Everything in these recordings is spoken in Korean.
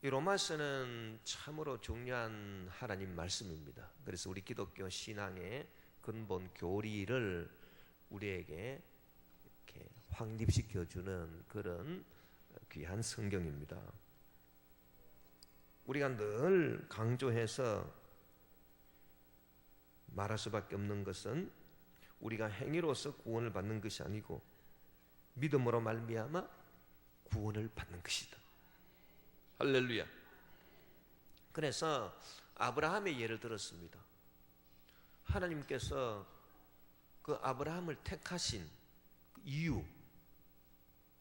이 로마서는 참으로 중요한 하나님 말씀입니다. 그래서 우리 기독교 신앙의 근본 교리를 우리에게 이렇게 확립시켜주는 그런 귀한 성경입니다. 우리가 늘 강조해서 말할 수밖에 없는 것은 우리가 행위로서 구원을 받는 것이 아니고 믿음으로 말미암아 구원을 받는 것이다. 할렐루야. 그래서 아브라함의 예를 들었습니다. 하나님께서 그 아브라함을 택하신 그 이유,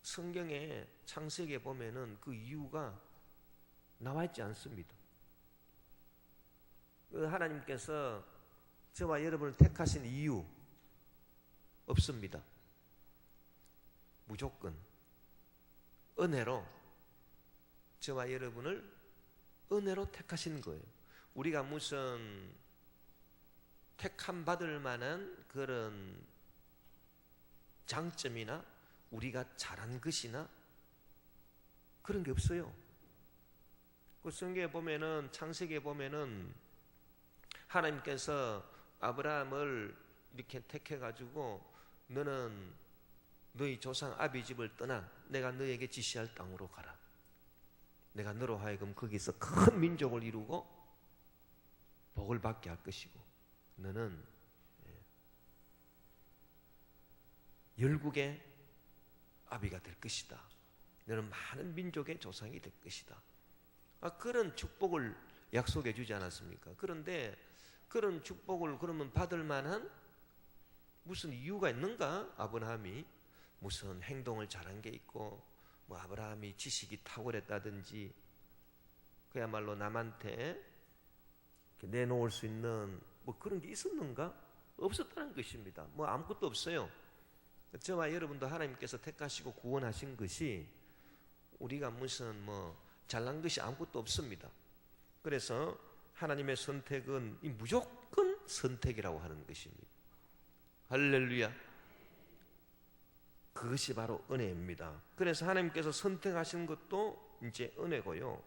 성경의 창세기에 보면은 그 이유가 나와 있지 않습니다. 그 하나님께서 저와 여러분을 택하신 이유 없습니다. 무조건 은혜로 저와 여러분을 은혜로 택하신 거예요. 우리가 무슨 택함 받을 만한 그런 장점이나 우리가 잘한 것이나 그런 게 없어요. 그 성경에 보면은, 창세기에 보면은 하나님께서 아브라함을 이렇게 택해가지고 너는 너희 조상 아비 집을 떠나 내가 너에게 지시할 땅으로 가라. 내가 너로 하여금 거기서 큰 민족을 이루고 복을 받게 할 것이고 너는 열국의 아비가 될 것이다. 너는 많은 민족의 조상이 될 것이다. 그런 축복을 약속해 주지 않았습니까? 그런데 그런 축복을 그러면 받을 만한 무슨 이유가 있는가? 아브라함이 무슨 행동을 잘한 게 있고 뭐 아브라함이 지식이 탁월했다든지 그야말로 남한테 내놓을 수 있는 뭐 그런 게 있었는가? 없었다는 것입니다. 뭐 아무것도 없어요. 저와 여러분도 하나님께서 택하시고 구원하신 것이 우리가 무슨 뭐 잘난 것이 아무것도 없습니다. 그래서 하나님의 선택은 무조건 선택이라고 하는 것입니다. 할렐루야. 그것이 바로 은혜입니다. 그래서 하나님께서 선택하신 것도 이제 은혜고요.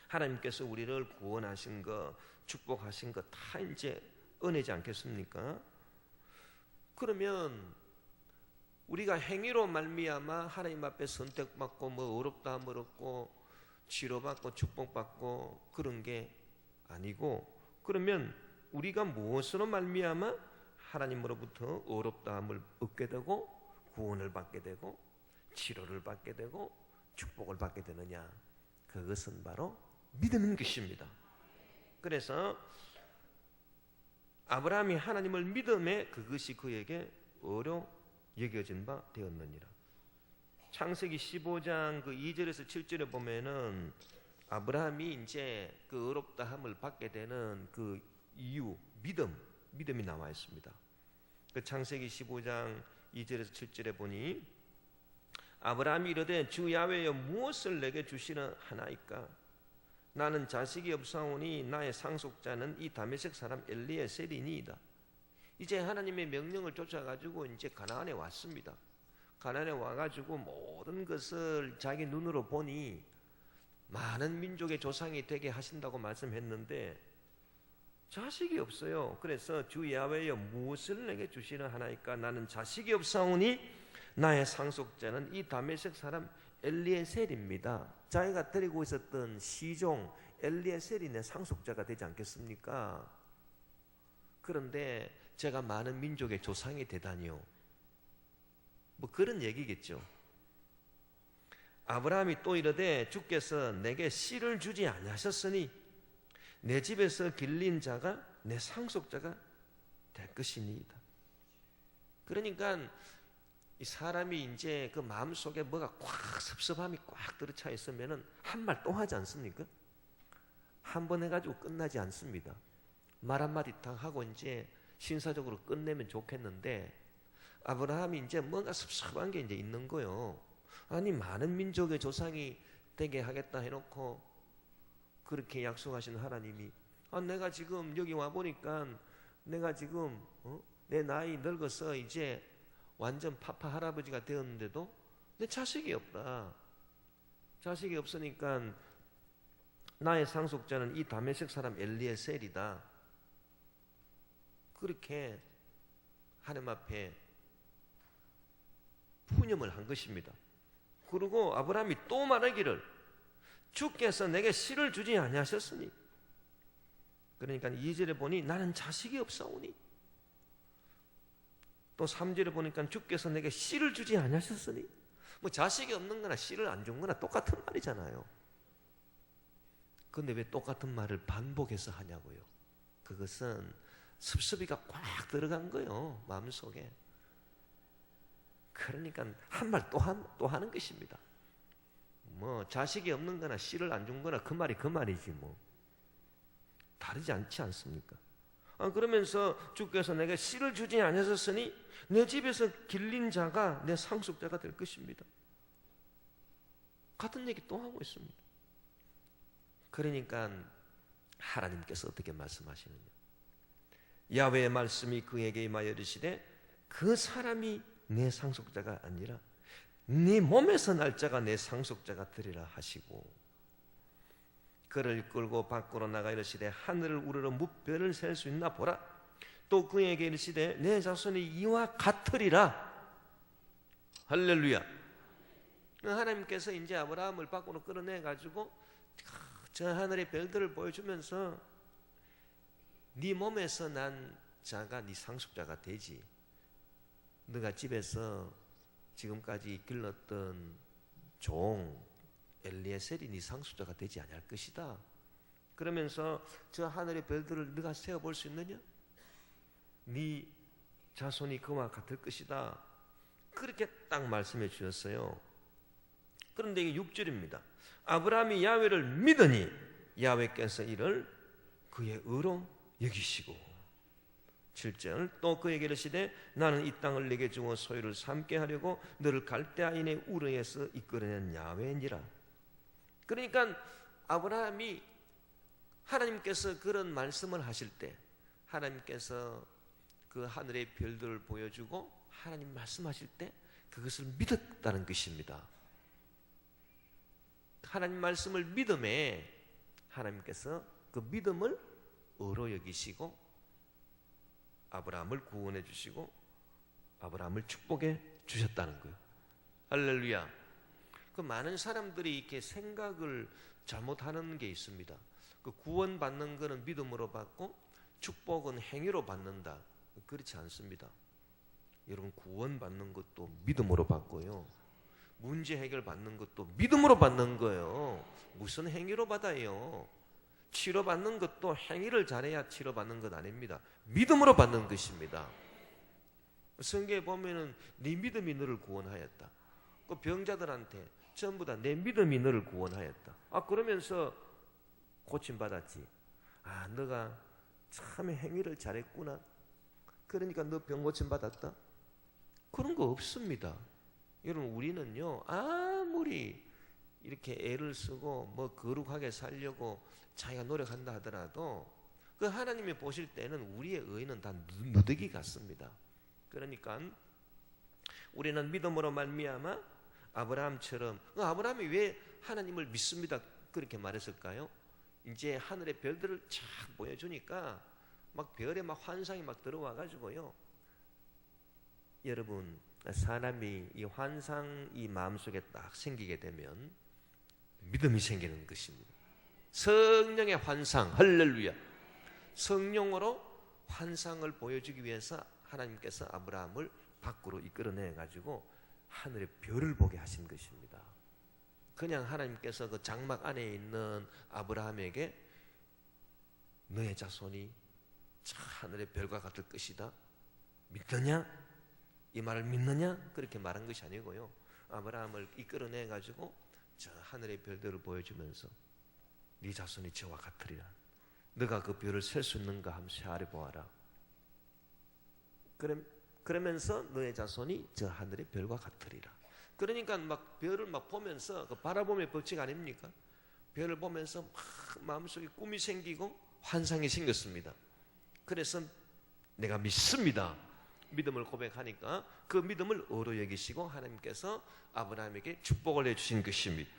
하나님께서 우리를 구원하신 것, 축복하신 것 다 이제 은혜지 않겠습니까? 그러면 우리가 행위로 말미암아 하나님 앞에 선택받고 뭐 어렵다 하면 어렵고 치료받고 축복받고 그런 게 아니고, 그러면 우리가 무엇으로 말미암아 하나님으로부터 어렵다함을 얻게 되고 구원을 받게 되고 치료를 받게 되고 축복을 받게 되느냐? 그것은 바로 믿음인 것입니다. 그래서 아브라함이 하나님을 믿음에 그것이 그에게 어려 여겨진 바 되었느니라. 창세기 15장 그 2절에서 7절에 보면은 아브라함이 이제 그 어렵다함을 받게 되는 그 이유, 믿음이 나와 있습니다. 그 창세기 15장 2절에서 7절에 보니 아브라함이 이르되 주 야훼여 무엇을 내게 주시려 하나이까? 나는 자식이 없사오니 나의 상속자는 이 다메섹 사람 엘리에셀이니이다. 이제 하나님의 명령을 쫓아가지고 이제 가나안에 왔습니다. 가나안에 와가지고 모든 것을 자기 눈으로 보니 많은 민족의 조상이 되게 하신다고 말씀했는데 자식이 없어요. 그래서 주 야훼여 무엇을 내게 주시려 하나이까? 나는 자식이 없사오니 나의 상속자는 이 다메섹 사람 엘리에셀입니다. 자기가 데리고 있었던 시종 엘리에셀이 내 상속자가 되지 않겠습니까? 그런데 제가 많은 민족의 조상이 되다니요. 뭐 그런 얘기겠죠. 아브라함이 또 이르되 주께서 내게 씨를 주지 아니하셨으니 내 집에서 길린 자가 내 상속자가 될 것이니이다. 그러니까 이 사람이 이제 그 마음속에 뭐가 꽉 섭섭함이 꽉 들어차 있으면은 한 말 또 하지 않습니까? 한 번 해가지고 끝나지 않습니다. 말 한마디 딱 하고 이제 신사적으로 끝내면 좋겠는데 아브라함이 이제 뭔가 섭섭한 게 이제 있는 거예요. 아니 많은 민족의 조상이 되게 하겠다 해놓고 그렇게 약속하신 하나님이 내가 지금 여기 와 보니까 내가 지금 내 나이 늙어서 이제 완전 파파 할아버지가 되었는데도 내 자식이 없다. 자식이 없으니까 나의 상속자는 이 다메섹 사람 엘리에셀이다. 그렇게 하나님 앞에 푸념을 한 것입니다. 그리고 아브라함이 또 말하기를 주께서 내게 씨를 주지 아니하셨으니, 그러니까 2절에 보니 나는 자식이 없사오니, 또 3절에 보니까 주께서 내게 씨를 주지 아니하셨으니, 뭐 자식이 없는 거나 씨를 안 준 거나 똑같은 말이잖아요. 근데 왜 똑같은 말을 반복해서 하냐고요. 그것은 섭섭이가 꽉 들어간 거예요, 마음속에. 그러니까 한 말 또 하는 것입니다. 뭐 자식이 없는 거나 씨를 안 준 거나 그 말이 그 말이지 뭐 다르지 않지 않습니까? 그러면서 주께서 내게 씨를 주지 아니하셨으니 내 집에서 길린 자가 내 상속자가 될 것입니다. 같은 얘기 또 하고 있습니다. 그러니까 하나님께서 어떻게 말씀하시느냐, 야훼의 말씀이 그에게 임하여 이르시되 그 사람이 내 상속자가 아니라 네 몸에서 날 자가 내 상속자가 되리라 하시고, 그를 끌고 밖으로 나가 이르시되 하늘을 우러러 무별을 셀 수 있나 보라. 또 그에게 이르시되 내 자손이 이와 같으리라. 할렐루야. 하나님께서 이제 아브라함을 밖으로 끌어내 가지고 저 하늘의 별들을 보여주면서 네 몸에서 난 자가 네 상속자가 되지. 너가 집에서 지금까지 길렀던 종 엘리에셀이 네 상속자가 되지 아니할 것이다. 그러면서 저 하늘의 별들을 네가 세어볼 수 있느냐? 네 자손이 그와 같을 것이다. 그렇게 딱 말씀해 주셨어요. 그런데 이게 6절입니다. 아브라함이 야훼를 믿으니 야훼께서 이를 그의 의로 여기시고, 7절 또 그에게 이르시되 나는 이 땅을 네게 주어 소유를 삼게 하려고 너를 갈대아인의 우르에서 이끌어낸 야훼니라. 그러니까 아브라함이 하나님께서 그런 말씀을 하실 때 하나님께서 그 하늘의 별들을 보여주고 하나님 말씀하실 때 그것을 믿었다는 것입니다. 하나님 말씀을 믿음에 하나님께서 그 믿음을 의로 여기시고 아브라함을 구원해 주시고 아브라함을 축복해 주셨다는 거예요. 할렐루야. 그 많은 사람들이 이렇게 생각을 잘못하는 게 있습니다. 그 구원받는 거는 믿음으로 받고 축복은 행위로 받는다. 그렇지 않습니다. 여러분, 구원받는 것도 믿음으로 받고요, 문제 해결 받는 것도 믿음으로 받는 거예요. 무슨 행위로 받아요? 치료받는 것도 행위를 잘해야 치료받는 것 아닙니다. 믿음으로 받는 것입니다. 성경에 보면은 네 믿음이 너를 구원하였다. 그 병자들한테 전부 다 내 믿음이 너를 구원하였다. 그러면서 고침받았지. 너가 참 행위를 잘했구나. 그러니까 너 병 고침받았다. 그런 거 없습니다. 여러분, 우리는요 아무리 이렇게 애를 쓰고 뭐 거룩하게 살려고 자기가 노력한다 하더라도 그 하나님이 보실 때는 우리의 의는 다 누더기 같습니다. 그러니까 우리는 믿음으로 말미암아 아브라함처럼, 아브라함이 왜 하나님을 믿습니다 그렇게 말했을까요? 이제 하늘의 별들을 쫙 보여주니까 막 별에 막 환상이 막 들어와 가지고요, 여러분, 사람이 이 환상이 마음속에 딱 생기게 되면 믿음이 생기는 것입니다. 성령의 환상, 할렐루야. 성령으로 환상을 보여주기 위해서 하나님께서 아브라함을 밖으로 이끌어내 가지고 하늘의 별을 보게 하신 것입니다. 그냥 하나님께서 그 장막 안에 있는 아브라함에게 너의 자손이 하늘의 별과 같을 것이다, 믿느냐? 이 말을 믿느냐? 그렇게 말한 것이 아니고요, 아브라함을 이끌어내 가지고 저 하늘의 별들을 보여주면서 네 자손이 저와 같으리라. 너가 그 별을 셀 수 있는가 한번 세아래 보아라. 그러면서 너의 자손이 저 하늘의 별과 같으리라. 그러니까 막 별을 막 보면서 그 바라봄의 법칙 아닙니까? 별을 보면서 막 마음속에 꿈이 생기고 환상이 생겼습니다. 그래서 내가 믿습니다. 믿음을 고백하니까 그 믿음을 의로 여기시고 하나님께서 아브라함에게 축복을 해주신 것입니다.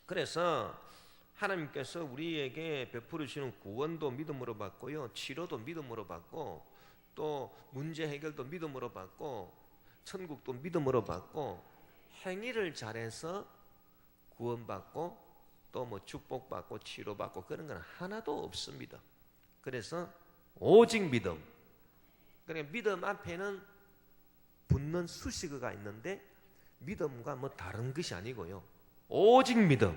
그래서 하나님께서 우리에게 베풀어 주시는 구원도 믿음으로 받고요, 치료도 믿음으로 받고, 또 문제 해결도 믿음으로 받고, 천국도 믿음으로 받고, 행위를 잘해서 구원받고 또 뭐 축복받고 치료받고 그런 건 하나도 없습니다. 그래서 오직 믿음. 그러니까 믿음 앞에는 붙는 수식어가 있는데 믿음과 뭐 다른 것이 아니고요, 오직 믿음.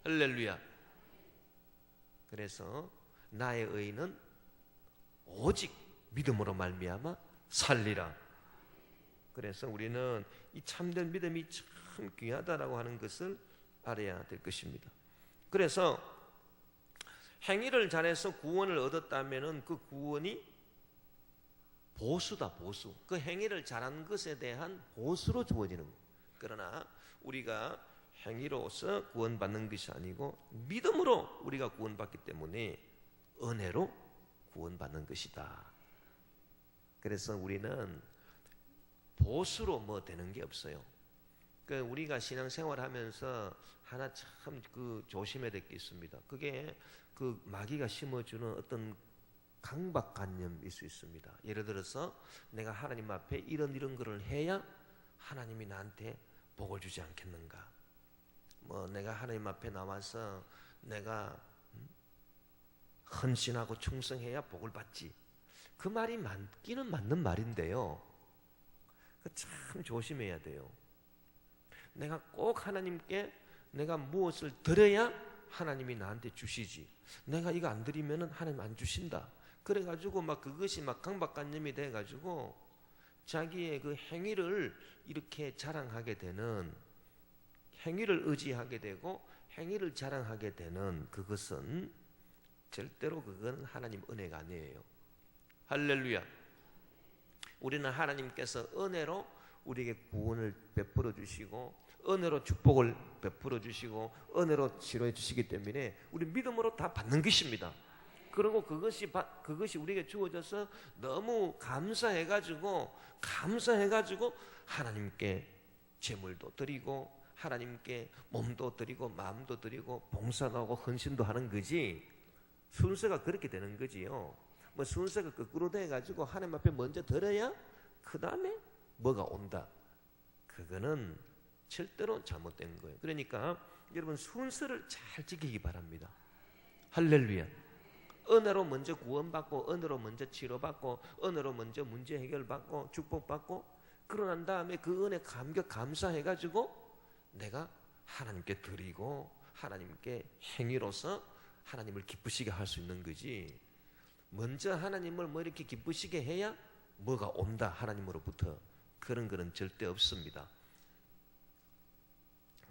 할렐루야. 그래서 나의 의는 오직 믿음으로 말미암아 살리라. 그래서 우리는 이 참된 믿음이 참 귀하다라고 하는 것을 알아야 될 것입니다. 그래서 행위를 잘해서 구원을 얻었다면은 그 구원이 보수다, 보수. 그 행위를 잘한 것에 대한 보수로 주어지는 거예요. 그러나 우리가 행위로서 구원받는 것이 아니고 믿음으로 우리가 구원받기 때문에 은혜로 구원받는 것이다. 그래서 우리는 보수로 뭐 되는 게 없어요. 그 우리가 신앙생활하면서 하나 참 조심해야 될 게 있습니다. 그게 그 마귀가 심어주는 어떤 강박관념일 수 있습니다. 예를 들어서 내가 하나님 앞에 이런 거를 해야 하나님이 나한테 복을 주지 않겠는가? 뭐 내가 하나님 앞에 나와서 내가 헌신하고 충성해야 복을 받지. 그 말이 맞기는 맞는 말인데요, 참 조심해야 돼요. 내가 꼭 하나님께 내가 무엇을 드려야 하나님이 나한테 주시지, 내가 이거 안 드리면은 하나님 안 주신다. 그래가지고 막 그것이 막 강박관념이 돼가지고 자기의 그 행위를 이렇게 자랑하게 되는, 행위를 의지하게 되고 행위를 자랑하게 되는 그것은 절대로 그건 하나님 은혜가 아니에요. 할렐루야. 우리는 하나님께서 은혜로 우리에게 구원을 베풀어 주시고 은혜로 축복을 베풀어 주시고 은혜로 치료해 주시기 때문에 우리 믿음으로 다 받는 것입니다. 그리고 그것이 우리에게 주어져서 너무 감사해가지고 하나님께 제물도 드리고 하나님께 몸도 드리고 마음도 드리고 봉사도 하고 헌신도 하는 거지, 순서가 그렇게 되는 거지요. 뭐 순서가 거꾸로 돼가지고 하나님 앞에 먼저 드려야 그 다음에 뭐가 온다, 그거는 절대로 잘못된 거예요. 그러니까 여러분 순서를 잘 지키기 바랍니다. 할렐루야. 은혜로 먼저 구원받고 은혜로 먼저 치료받고 은혜로 먼저 문제 해결받고 축복받고, 그러고 난 다음에 그 은혜 감사해가지고 내가 하나님께 드리고 하나님께 행위로서 하나님을 기쁘시게 할 수 있는 거지, 먼저 하나님을 뭐 이렇게 기쁘시게 해야 뭐가 온다 하나님으로부터, 그런 거는 절대 없습니다.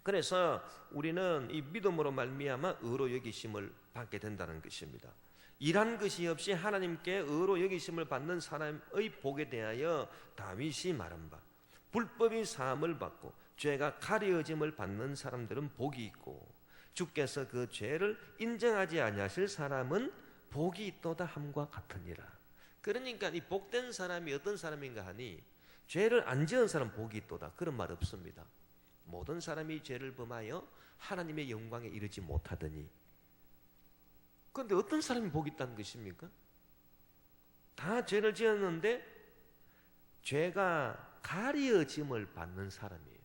그래서 우리는 이 믿음으로 말미암아 의로 여기심을 받게 된다는 것입니다. 일한 것이 없이 하나님께 의로 여기심을 받는 사람의 복에 대하여 다윗이 말한 바, 불법이 사함을 받고 죄가 가려짐을 받는 사람들은 복이 있고 주께서 그 죄를 인정하지 아니하실 사람은 복이 있도다 함과 같으니라. 그러니까 이 복된 사람이 어떤 사람인가 하니, 죄를 안 지은 사람 복이 있도다, 그런 말 없습니다. 모든 사람이 죄를 범하여 하나님의 영광에 이르지 못하더니, 그런데 어떤 사람이 복이 있다는 것입니까? 다 죄를 지었는데 죄가 가려짐을 받는 사람이에요.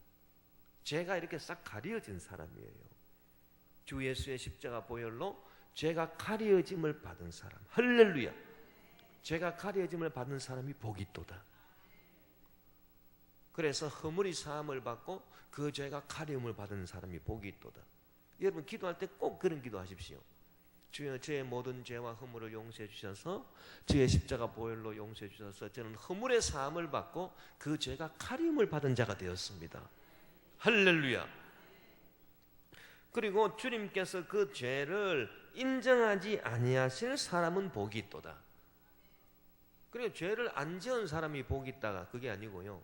죄가 이렇게 싹 가려진 사람이에요. 주 예수의 십자가 보혈로 죄가 가려짐을 받은 사람, 할렐루야. 죄가 가려짐을 받는 사람이 복이 있도다. 그래서 허물이 사함을 받고 그 죄가 가려움을 받은 사람이 복이 있도다. 여러분 기도할 때 꼭 그런 기도하십시오. 주여, 저의 모든 죄와 허물을 용서해 주셔서 주의 십자가 보혈로 용서해 주셔서 저는 허물의 사함을 받고 그 죄가 가려움을 받은 자가 되었습니다. 할렐루야. 그리고 주님께서 그 죄를 인정하지 아니하실 사람은 복이 있도다. 그리고 죄를 안 지은 사람이 복이 있다가 그게 아니고요,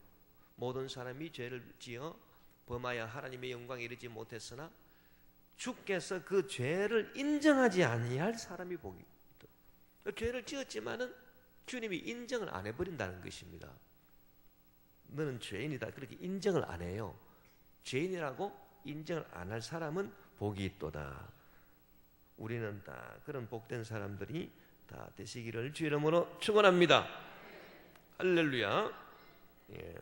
모든 사람이 죄를 지어 범하여 하나님의 영광에 이르지 못했으나 주께서 그 죄를 인정하지 아니할 사람이 복이 있다. 죄를 지었지만은 주님이 인정을 안 해버린다는 것입니다. 너는 죄인이다, 그렇게 인정을 안 해요. 죄인이라고 인정을 안 할 사람은 복이 있도다. 우리는 다 그런 복된 사람들이 다 되시기를 주 이름으로 축원합니다. 할렐루야. 예.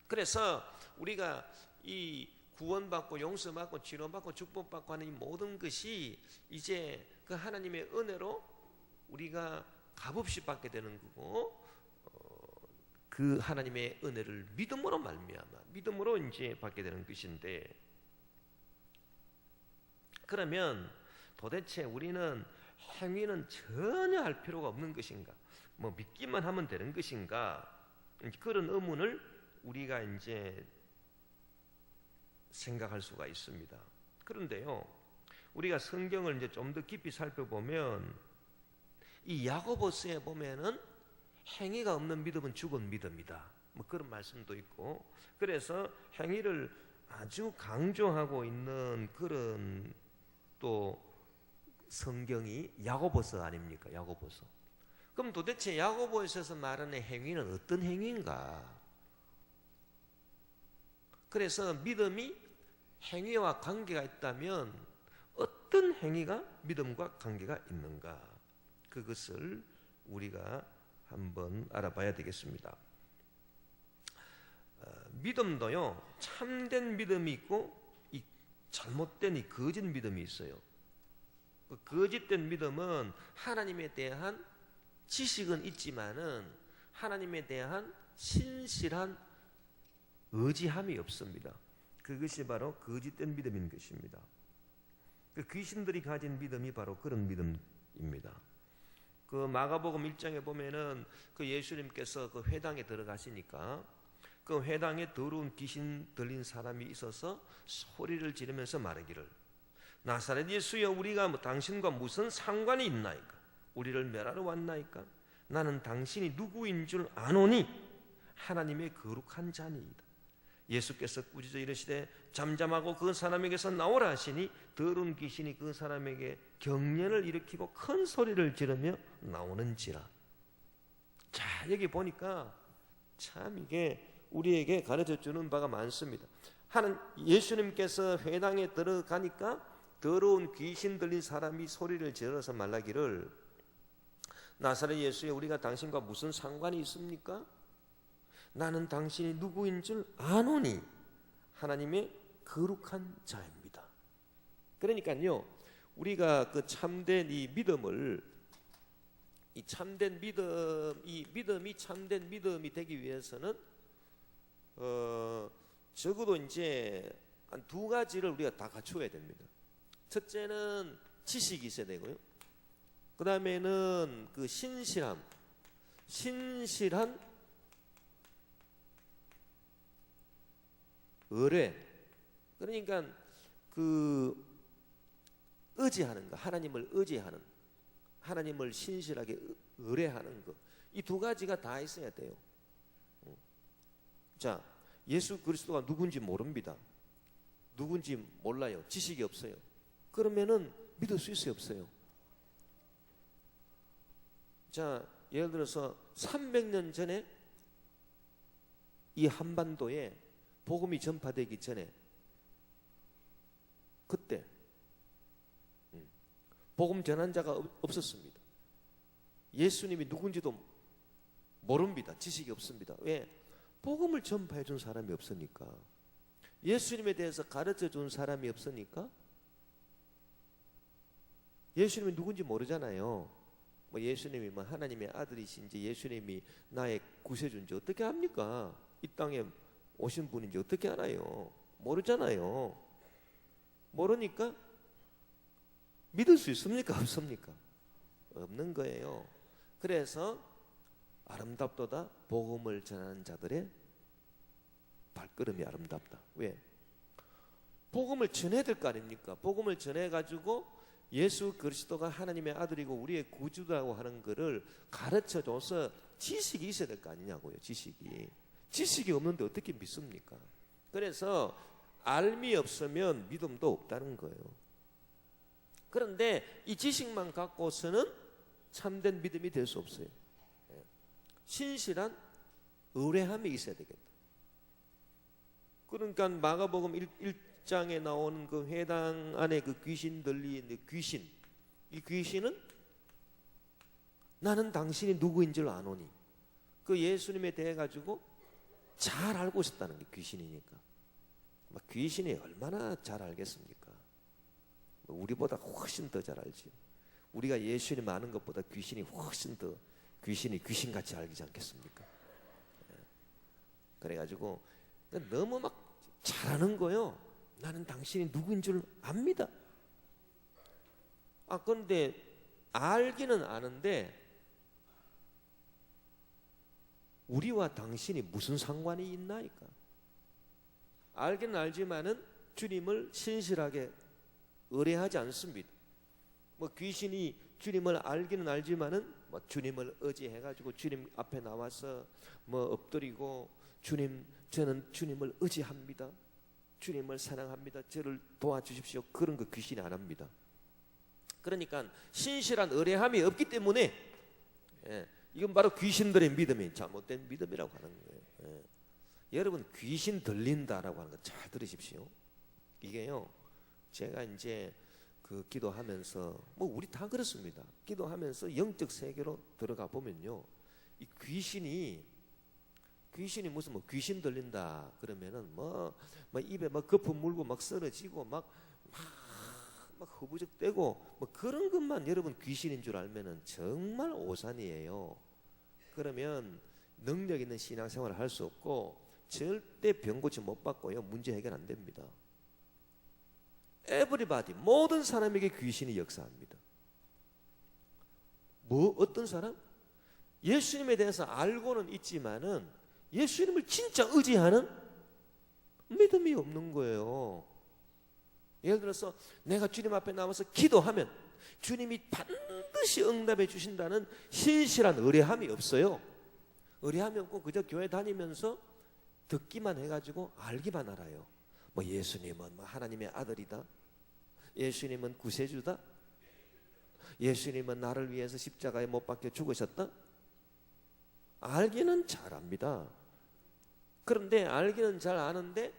그래서 우리가 이 구원받고 용서받고 치료받고 축복받고 하는 이 모든 것이 이제 그 하나님의 은혜로 우리가 값없이 받게 되는 거고, 그 하나님의 은혜를 믿음으로 말미암아 믿음으로 이제 받게 되는 것인데, 그러면 도대체 우리는 행위는 전혀 할 필요가 없는 것인가? 뭐 믿기만 하면 되는 것인가? 그런 의문을 우리가 이제 생각할 수가 있습니다. 그런데요, 우리가 성경을 이제 좀 더 깊이 살펴보면 이 야고보서에 보면은 행위가 없는 믿음은 죽은 믿음이다, 뭐 그런 말씀도 있고, 그래서 행위를 아주 강조하고 있는 그런 또 성경이 야고보서 아닙니까? 야고보서. 그럼 도대체 야고보서에서 말하는 행위는 어떤 행위인가? 그래서 믿음이 행위와 관계가 있다면 어떤 행위가 믿음과 관계가 있는가? 그것을 우리가 한번 알아봐야 되겠습니다. 믿음도요, 참된 믿음이 있고 이 잘못된 이 거짓 믿음이 있어요. 그 거짓된 믿음은 하나님에 대한 지식은 있지만은 하나님에 대한 신실한 의지함이 없습니다. 그것이 바로 거짓된 믿음인 것입니다. 그 귀신들이 가진 믿음이 바로 그런 믿음입니다. 그 마가복음 1장에 보면은 그 예수님께서 그 회당에 들어가시니까 그 회당에 더러운 귀신 들린 사람이 있어서 소리를 지르면서 말하기를, 나사렛 예수여, 우리가 당신과 무슨 상관이 있나이까? 우리를 멸하러 왔나이까? 나는 당신이 누구인 줄 아노니 하나님의 거룩한 자니이다. 예수께서 꾸짖어 이르시되 잠잠하고 그 사람에게서 나오라 하시니 더러운 귀신이 그 사람에게 경련을 일으키고 큰 소리를 지르며 나오는지라. 자, 여기 보니까 참 이게 우리에게 가르쳐주는 바가 많습니다. 예수님께서 회당에 들어가니까 더러운 귀신 들린 사람이 소리를 지르서 말하기를, 나사렛 예수에, 우리가 당신과 무슨 상관이 있습니까? 나는 당신이 누구인 줄 아노니 하나님의 거룩한 자입니다. 그러니까요, 우리가 그 참된 이 믿음을, 이 참된 믿음, 이 믿음이 참된 믿음이 되기 위해서는 적어도 이제 한 두 가지를 우리가 다 갖추어야 됩니다. 첫째는 지식이 있어야 되고요. 그 다음에는 그 신실한 의뢰. 그러니까 그 의지하는 거, 하나님을 의지하는, 하나님을 신실하게 의뢰하는 거, 이 두 가지가 다 있어야 돼요. 자, 예수 그리스도가 누군지 모릅니다. 누군지 몰라요. 지식이 없어요. 그러면은 믿을 수 있어요, 없어요? 자, 예를 들어서 300년 전에 이 한반도에 복음이 전파되기 전에, 그때 복음 전환자가 없었습니다. 예수님이 누군지도 모릅니다. 지식이 없습니다. 왜? 복음을 전파해 준 사람이 없으니까. 예수님에 대해서 가르쳐 준 사람이 없으니까. 예수님이 누군지 모르잖아요. 뭐 예수님이 뭐 하나님의 아들이신지, 예수님이 나의 구세주인지 어떻게 합니까? 이 땅에 오신 분인지 어떻게 알아요? 모르잖아요. 모르니까 믿을 수 있습니까? 없습니까? 없는 거예요. 그래서 아름답도다 복음을 전하는 자들의 발걸음이 아름답다. 왜? 복음을 전해야 될 거 아닙니까? 복음을 전해가지고 예수 그리스도가 하나님의 아들이고 우리의 구주라고 하는 것을 가르쳐줘서 지식이 있어야 될 거 아니냐고요. 지식이 없는데 어떻게 믿습니까? 그래서 알미 없으면 믿음도 없다는 거예요. 그런데 이 지식만 갖고서는 참된 믿음이 될 수 없어요. 신실한 의뢰함이 있어야 되겠다. 그러니까 마가복음 6장에 나오는 그 회당 안에 그 귀신 들린 귀신, 이 귀신은 나는 당신이 누구인 줄 아노니, 그 예수님에 대해 가지고 잘 알고 있었다는 게 귀신이니까. 귀신이 얼마나 잘 알겠습니까? 우리보다 훨씬 더 잘 알지요. 우리가 예수님 아는 것보다 귀신이 훨씬 더 귀신이 귀신같이 알지 않겠습니까? 그래가지고 너무 막 잘하는 거요. 나는 당신이 누구인 줄 압니다. 그런데 알기는 아는데 우리와 당신이 무슨 상관이 있나이까? 알기는 알지만은 주님을 신실하게 의뢰하지 않습니다. 귀신이 주님을 알기는 알지만은 주님을 의지해가지고 주님 앞에 나와서 엎드리고, 주님, 저는 주님을 의지합니다, 주님을 사랑합니다, 저를 도와주십시오, 그런 거 귀신이 안 합니다. 그러니까 신실한 의뢰함이 없기 때문에 이건 바로 귀신들의 믿음이 잘못된 믿음이라고 하는 거예요. 여러분, 귀신 들린다라고 하는 거 잘 들으십시오. 이게요, 제가 이제 기도하면서 우리 다 그렇습니다. 기도하면서 영적 세계로 들어가 보면요, 이 귀신이 무슨 귀신 들린다 그러면은 입에 거품 물고 막 쓰러지고 막 허부적대고 그런 것만 여러분 귀신인 줄 알면은 정말 오산이에요. 그러면 능력 있는 신앙생활을 할 수 없고 절대 병 고침 못 받고요, 문제 해결 안 됩니다. Everybody, 모든 사람에게 귀신이 역사합니다. 어떤 사람? 예수님에 대해서 알고는 있지만은 예수님을 진짜 의지하는 믿음이 없는 거예요. 예를 들어서 내가 주님 앞에 나와서 기도하면 주님이 반드시 응답해 주신다는 신실한 의뢰함이 없어요. 의뢰함이 없고 그저 교회 다니면서 듣기만 해가지고 알기만 알아요. 예수님은 하나님의 아들이다, 예수님은 구세주다, 예수님은 나를 위해서 십자가에 못 박혀 죽으셨다. 알기는 잘 압니다. 그런데 알기는 잘 아는데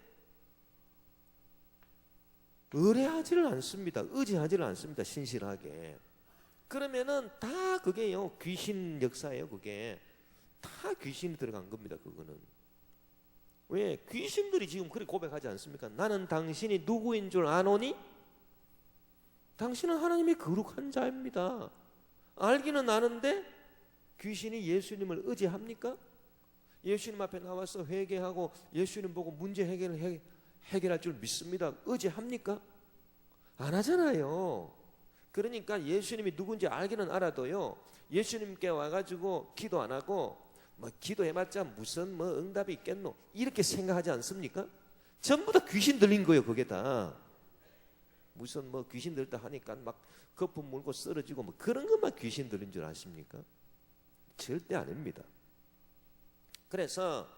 의뢰하지를 않습니다. 의지하지를 않습니다. 신실하게. 그러면은 다 그게요, 귀신 역사예요. 그게 다 귀신이 들어간 겁니다. 그거는. 왜? 귀신들이 지금 그렇게 고백하지 않습니까? 나는 당신이 누구인 줄 아노니? 당신은 하나님의 거룩한 자입니다. 알기는 아는데 귀신이 예수님을 의지합니까? 예수님 앞에 나와서 회개하고 예수님 보고 문제 해결할 줄 믿습니다. 의지합니까? 안 하잖아요. 그러니까 예수님이 누군지 알기는 알아도요, 예수님께 와가지고 기도 안 하고 기도해봤자 무슨 응답이 있겠노, 이렇게 생각하지 않습니까? 전부 다 귀신 들린 거예요. 그게 다 무슨 귀신 들다 하니까 막 거품 물고 쓰러지고 그런 것만 귀신 들린 줄 아십니까? 절대 아닙니다. 그래서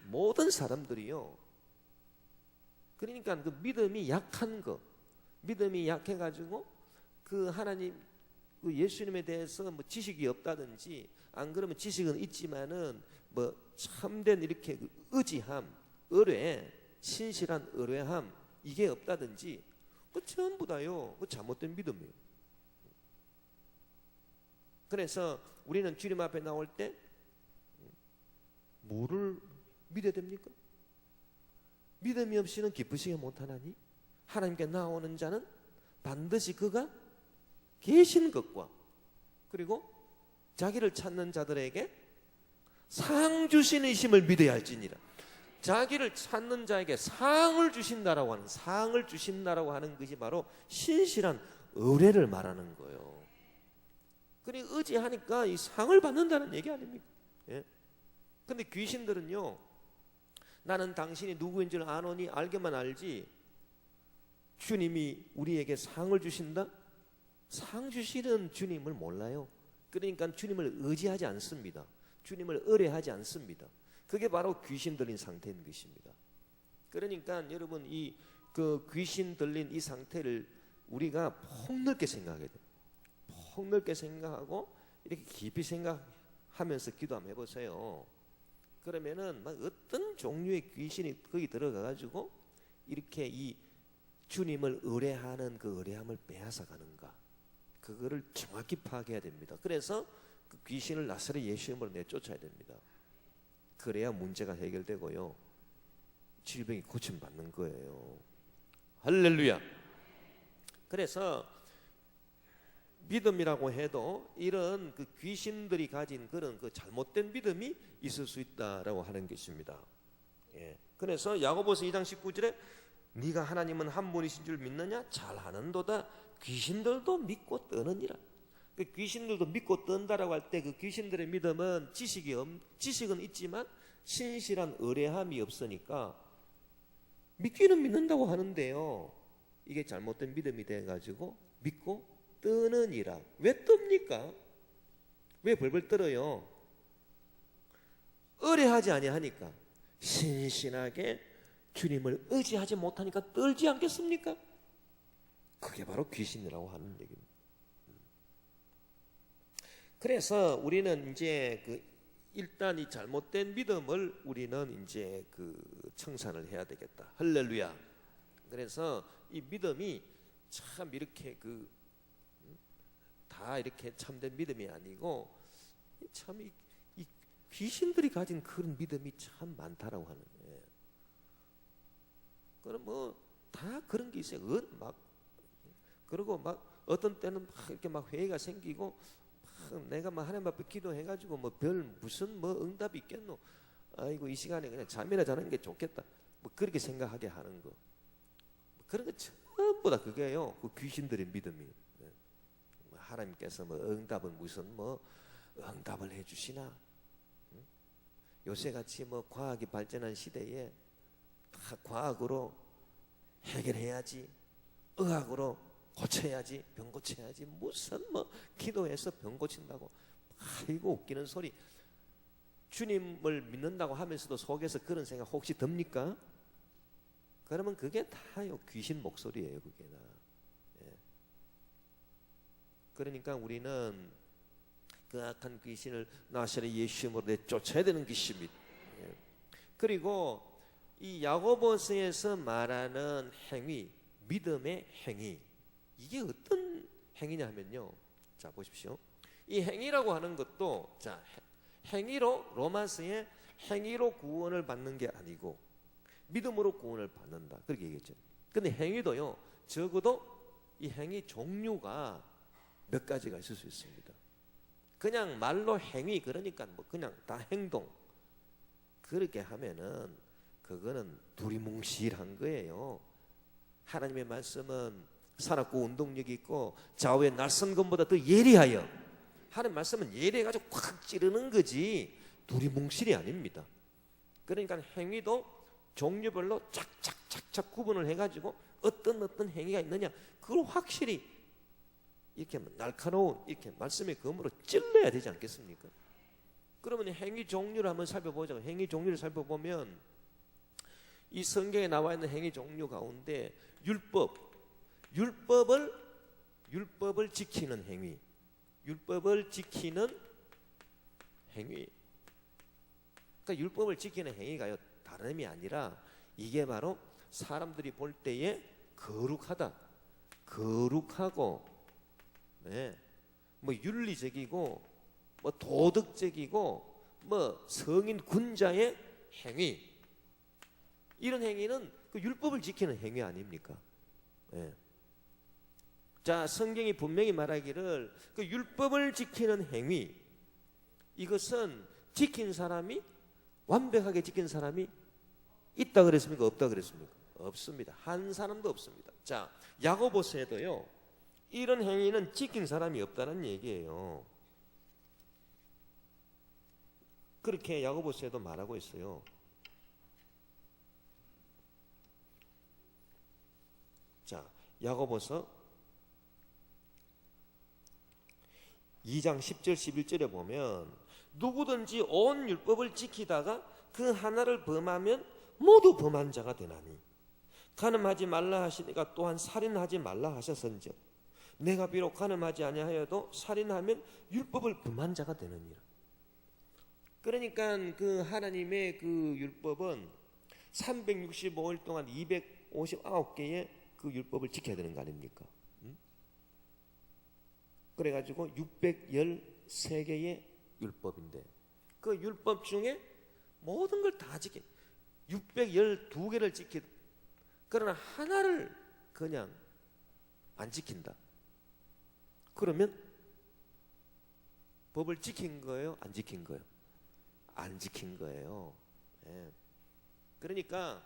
모든 사람들이요, 그러니까 그 믿음이 약한 거, 믿음이 약해가지고 하나님, 예수님에 대해서 지식이 없다든지, 안 그러면 지식은 있지만은 참된 이렇게 의지함, 의뢰, 신실한 의뢰함, 이게 없다든지, 전부 다요, 잘못된 믿음이에요. 그래서 우리는 주님 앞에 나올 때 뭐를 믿어야 됩니까? 믿음이 없이는 기쁘시게 못하나니 하나님께 나오는 자는 반드시 그가 계신 것과, 그리고 자기를 찾는 자들에게 상 주시는 이심을 믿어야 할지니라. 자기를 찾는 자에게 상을 주신다라고 하는, 상을 주신다라고 하는 것이 바로 신실한 의뢰를 말하는 거예요. 그러니 의지하니까 이 상을 받는다는 얘기 아닙니까? 예? 근데 귀신들은요, 나는 당신이 누구인 줄 아노니, 알게만 알지 주님이 우리에게 상을 주신다? 상 주시는 주님을 몰라요. 그러니까 주님을 의지하지 않습니다. 주님을 의뢰하지 않습니다. 그게 바로 귀신 들린 상태인 것입니다. 그러니까 여러분, 귀신 들린 이 상태를 우리가 폭넓게 생각해야 돼요. 폭넓게 생각하고 이렇게 깊이 생각하면서 기도 한번 해보세요. 그러면은 어떤 종류의 귀신이 거기 들어가가지고 이렇게 이 주님을 의뢰하는 그 의뢰함을 빼앗아 가는가, 그거를 정확히 파악해야 됩니다. 그래서 그 귀신을 나사렛 예수 이름으로 내쫓아야 됩니다. 그래야 문제가 해결되고요, 질병이 고침받는 거예요. 할렐루야. 그래서 믿음이라고 해도 이런 그 귀신들이 가진 그런 그 잘못된 믿음이 있을 수 있다라고 하는 것입니다. 예. 그래서 야고보서 2장 19절에 네가 하나님은 한 분이신 줄 믿느냐? 잘하는도다. 귀신들도 믿고 떠느니라. 그 귀신들도 믿고 뜬다라고 할 때 그 귀신들의 믿음은 지식은 있지만 신실한 의뢰함이 없으니까 믿기는 믿는다고 하는데요, 이게 잘못된 믿음이 돼가지고 믿고 뜨느니라. 왜 뜹니까? 왜 벌벌 떨어요? 의뢰하지 아니하니까, 신신하게 주님을 의지하지 못하니까 떨지 않겠습니까? 그게 바로 귀신이라고 하는 얘기입니다. 그래서 우리는 이제 일단 이 잘못된 믿음을 우리는 이제 청산을 해야 되겠다. 할렐루야. 그래서 이 믿음이 참 이렇게 다 이렇게 참된 믿음이 아니고, 참 이 귀신들이 가진 그런 믿음이 참 많다라고 하는 거예요. 그럼 뭐 다 그런 게 있어요. 그리고 막 어떤 때는 막 이렇게 막 회의가 생기고, 내가 막 하나님 앞에 기도해가지고 뭐 무슨 응답이 있겠노? 아이고, 이 시간에 그냥 잠이나 자는 게 좋겠다. 뭐 그렇게 생각하게 하는 거. 그런 거 전부 다 그게요, 그 귀신들의 믿음이. 하나님께서 응답은 무슨 응답을 해주시나? 요새같이 과학이 발전한 시대에 다 과학으로 해결해야지, 의학으로 고쳐야지, 병 고쳐야지, 무슨 기도해서 병 고친다고. 아이고, 웃기는 소리. 주님을 믿는다고 하면서도 속에서 그런 생각 혹시 듭니까? 그러면 그게 다요 귀신 목소리예요, 그게 다. 예. 그러니까 우리는 그 악한 귀신을 나사렛 예수 이름으로 내쫓아야 되는 것입니다. 예. 그리고 이 야고보서에서 말하는 행위, 믿음의 행위, 이게 어떤 행위냐 하면요, 자 보십시오. 이 행위라고 하는 것도, 자 행위로, 로마서에 행위로 구원을 받는 게 아니고 믿음으로 구원을 받는다, 그렇게 얘기했죠. 근데 행위도요, 적어도 이 행위 종류가 몇 가지가 있을 수 있습니다. 그냥 말로 행위, 그러니까 그냥 다 행동, 그렇게 하면은 그거는 두리뭉실한 거예요. 하나님의 말씀은 살았고 운동력이 있고 좌우의 낯선 것보다 더 예리하여, 하나님 말씀은 예리해가지고 콱 찌르는 거지 두리뭉실이 아닙니다. 그러니까 행위도 종류별로 착착착착 구분을 해가지고 어떤 행위가 있느냐, 그걸 확실히 이렇게 날카로운 이렇게 말씀의 검으로 찔러야 되지 않겠습니까? 그러면 행위 종류를 한번 살펴보자고. 행위 종류를 살펴보면 이 성경에 나와 있는 행위 종류 가운데 율법을 지키는 행위, 율법을 지키는 행위. 그러니까 율법을 지키는 행위가요, 다름이 아니라 이게 바로 사람들이 볼 때에 거룩하다, 거룩하고, 네, 윤리적이고, 도덕적이고, 성인 군자의 행위, 이런 행위는 그 율법을 지키는 행위 아닙니까? 네. 자, 성경이 분명히 말하기를 그 율법을 지키는 행위, 이것은 지킨 사람이, 완벽하게 지킨 사람이 있다 그랬습니까? 없다 그랬습니까? 없습니다. 한 사람도 없습니다. 자, 야고보서에도요, 이런 행위는 지킨 사람이 없다는 얘기예요. 그렇게 야고보서에도 말하고 있어요. 자, 야고보서 2장 10절 11절에 보면 누구든지 온 율법을 지키다가 그 하나를 범하면 모두 범한 자가 되나니 간음하지 말라 하시니까 또한 살인하지 말라 하셨은즉 내가 비록 간음하지 아니하여도 살인하면 율법을 범한 자가 되느니라. 그러니까 그 하나님의 그 율법은 365일 동안 659개의 그 율법을 지켜야 되는 거 아닙니까? 그래가지고 613개의 율법인데 그 율법 중에 모든 걸 다 지켜 612개를 지키 그러나 하나를 그냥 안 지킨다. 그러면 법을 지킨 거예요? 안 지킨 거예요? 안 지킨 거예요. 예. 그러니까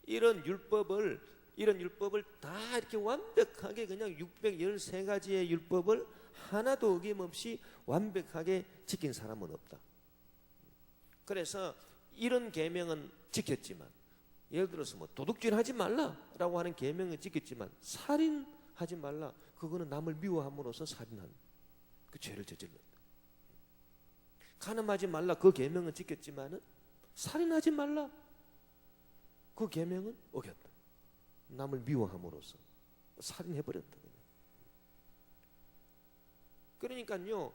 이런 율법을 다 이렇게 완벽하게 그냥 613가지의 율법을 하나도 어김없이 완벽하게 지킨 사람은 없다. 그래서 이런 계명은 지켰지만 예를 들어서 뭐 도둑질하지 말라라고 하는 계명은 지켰지만 살인하지 말라 그거는 남을 미워함으로써 살인한 그 죄를 저질렀다. 간음하지 말라 그 계명은 지켰지만은 살인하지 말라 그 계명은 어겼다. 남을 미워함으로써 살인해버렸다. 그러니까요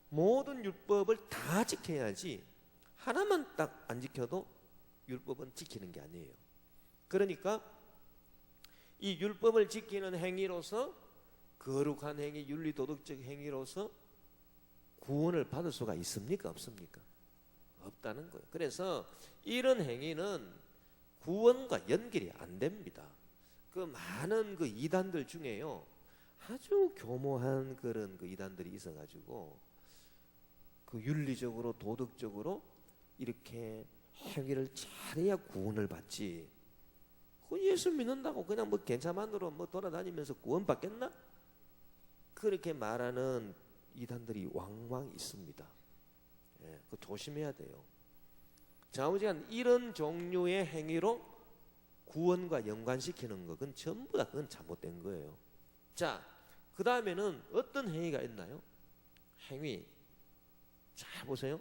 모든 율법을 다 지켜야지 하나만 딱 안 지켜도 율법은 지키는 게 아니에요. 그러니까 이 율법을 지키는 행위로서 거룩한 행위, 윤리도덕적 행위로서 구원을 받을 수가 있습니까? 없습니까? 없다는 거예요. 그래서 이런 행위는 구원과 연결이 안 됩니다. 그 많은 그 이단들 중에요 아주 교모한 그런 그 이단들이 있어가지고 그 윤리적으로 도덕적으로 이렇게 행위를 잘해야 구원을 받지. 그 예수 믿는다고 그냥 뭐 괜찮만으로 뭐 돌아다니면서 구원 받겠나? 그렇게 말하는 이단들이 왕왕 있습니다. 예, 그 조심해야 돼요. 좌우지간 이런 종류의 행위로 구원과 연관시키는 것은 전부 다 그건 잘못된 거예요. 자, 그 다음에는 어떤 행위가 있나요? 행위. 잘 보세요.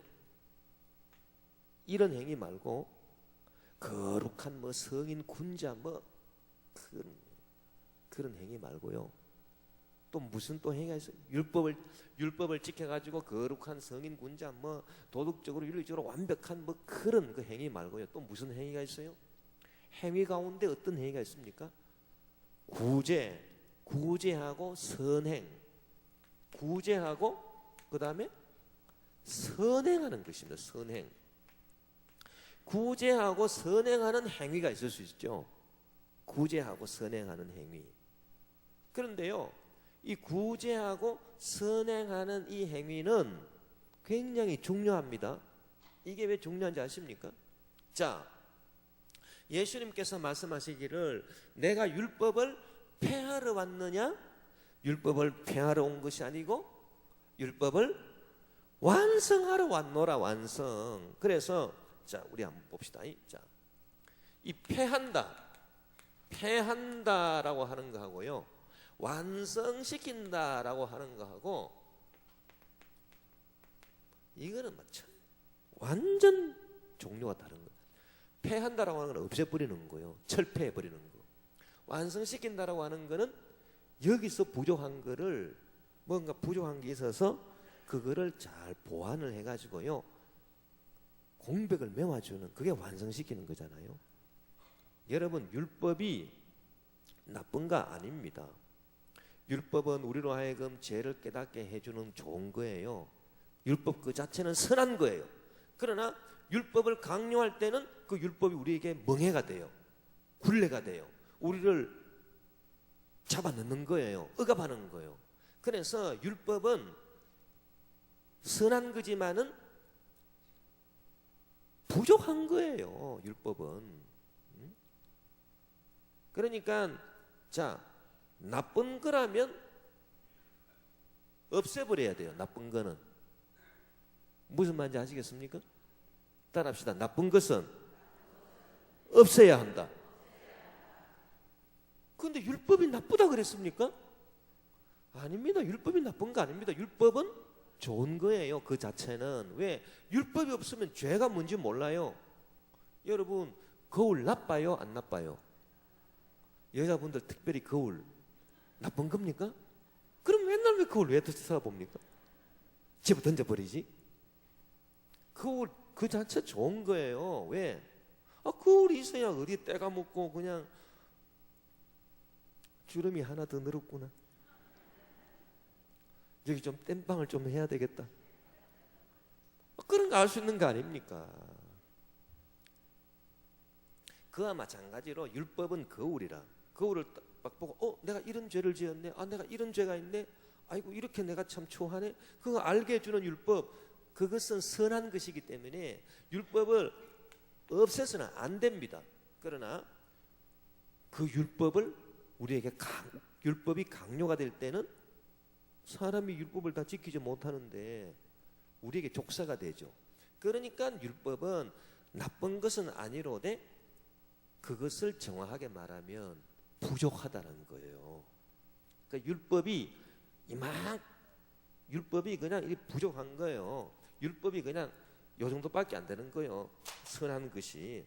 이런 행위 말고 거룩한 뭐 성인 군자 뭐 그런 행위 말고요. 또 무슨 또 행위가 있어요? 율법을 지켜가지고 거룩한 성인 군자 뭐 도덕적으로 윤리적으로 완벽한 뭐 그런 그 행위 말고요. 또 무슨 행위가 있어요? 행위 가운데 어떤 행위가 있습니까? 구제하고 선행, 구제하고 그 다음에 선행하는 것입니다. 선행. 구제하고 선행하는 행위가 있을 수 있죠. 구제하고 선행하는 행위. 그런데요, 이 구제하고 선행하는 이 행위는 굉장히 중요합니다. 이게 왜 중요한지 아십니까? 자, 예수님께서 말씀하시기를 내가 율법을 폐하러 왔느냐? 율법을 폐하러 온 것이 아니고 율법을 완성하러 왔노라. 완성. 그래서 자, 우리 한번 봅시다. 자, 이 폐한다라고 하는 거하고요, 완성시킨다라고 하는 거하고 이거는 완전 종류가 다른 거예요. 폐한다라고 하는 건 없애버리는 거예요. 철폐해버리는 거. 완성시킨다라고 하는 거는 여기서 부족한 거를 뭔가 부족한 게 있어서 그거를 잘 보완을 해가지고요 공백을 메워주는, 그게 완성시키는 거잖아요. 여러분, 율법이 나쁜가? 아닙니다. 율법은 우리로 하여금 죄를 깨닫게 해주는 좋은 거예요. 율법 그 자체는 선한 거예요. 그러나 율법을 강요할 때는 그 율법이 우리에게 멍해가 돼요. 굴레가 돼요. 우리를 잡아넣는 거예요. 억압하는 거예요. 그래서 율법은 선한 거지만은 부족한 거예요. 율법은. 그러니까 자, 나쁜 거라면 없애버려야 돼요. 나쁜 거는. 무슨 말인지 아시겠습니까? 따라합시다. 나쁜 것은 없애야 한다. 그런데 율법이 나쁘다 그랬습니까? 아닙니다. 율법이 나쁜 거 아닙니다. 율법은 좋은 거예요. 그 자체는. 왜? 율법이 없으면 죄가 뭔지 몰라요. 여러분, 거울 나빠요? 안 나빠요? 여자분들 특별히 거울 나쁜 겁니까? 그럼 맨날 왜 거울 왜 쳐다봅니까? 집어 던져버리지? 거울 그 자체 좋은 거예요. 왜? 거울이 있어야 어디 때가 묻고 그냥 주름이 하나 더 늘었구나. 여기 좀 땜빵을 좀 해야 되겠다. 그런 거 알 수 있는 거 아닙니까? 그와 마찬가지로 율법은 거울이라. 거울을 딱 보고 내가 이런 죄를 지었네. 내가 이런 죄가 있네. 아이고 이렇게 내가 참 초하네. 그거 알게 해주는 율법, 그것은 선한 것이기 때문에 율법을 없애서는 안 됩니다. 그러나 그 율법을 우리에게 율법이 강요가 될 때는 사람이 율법을 다 지키지 못하는데 우리에게 족사가 되죠. 그러니까 율법은 나쁜 것은 아니로되 그것을 정확하게 말하면 부족하다는 거예요. 그러니까 율법이 그냥 부족한 거예요. 율법이 그냥 요 정도밖에 안 되는 거예요. 선한 것이.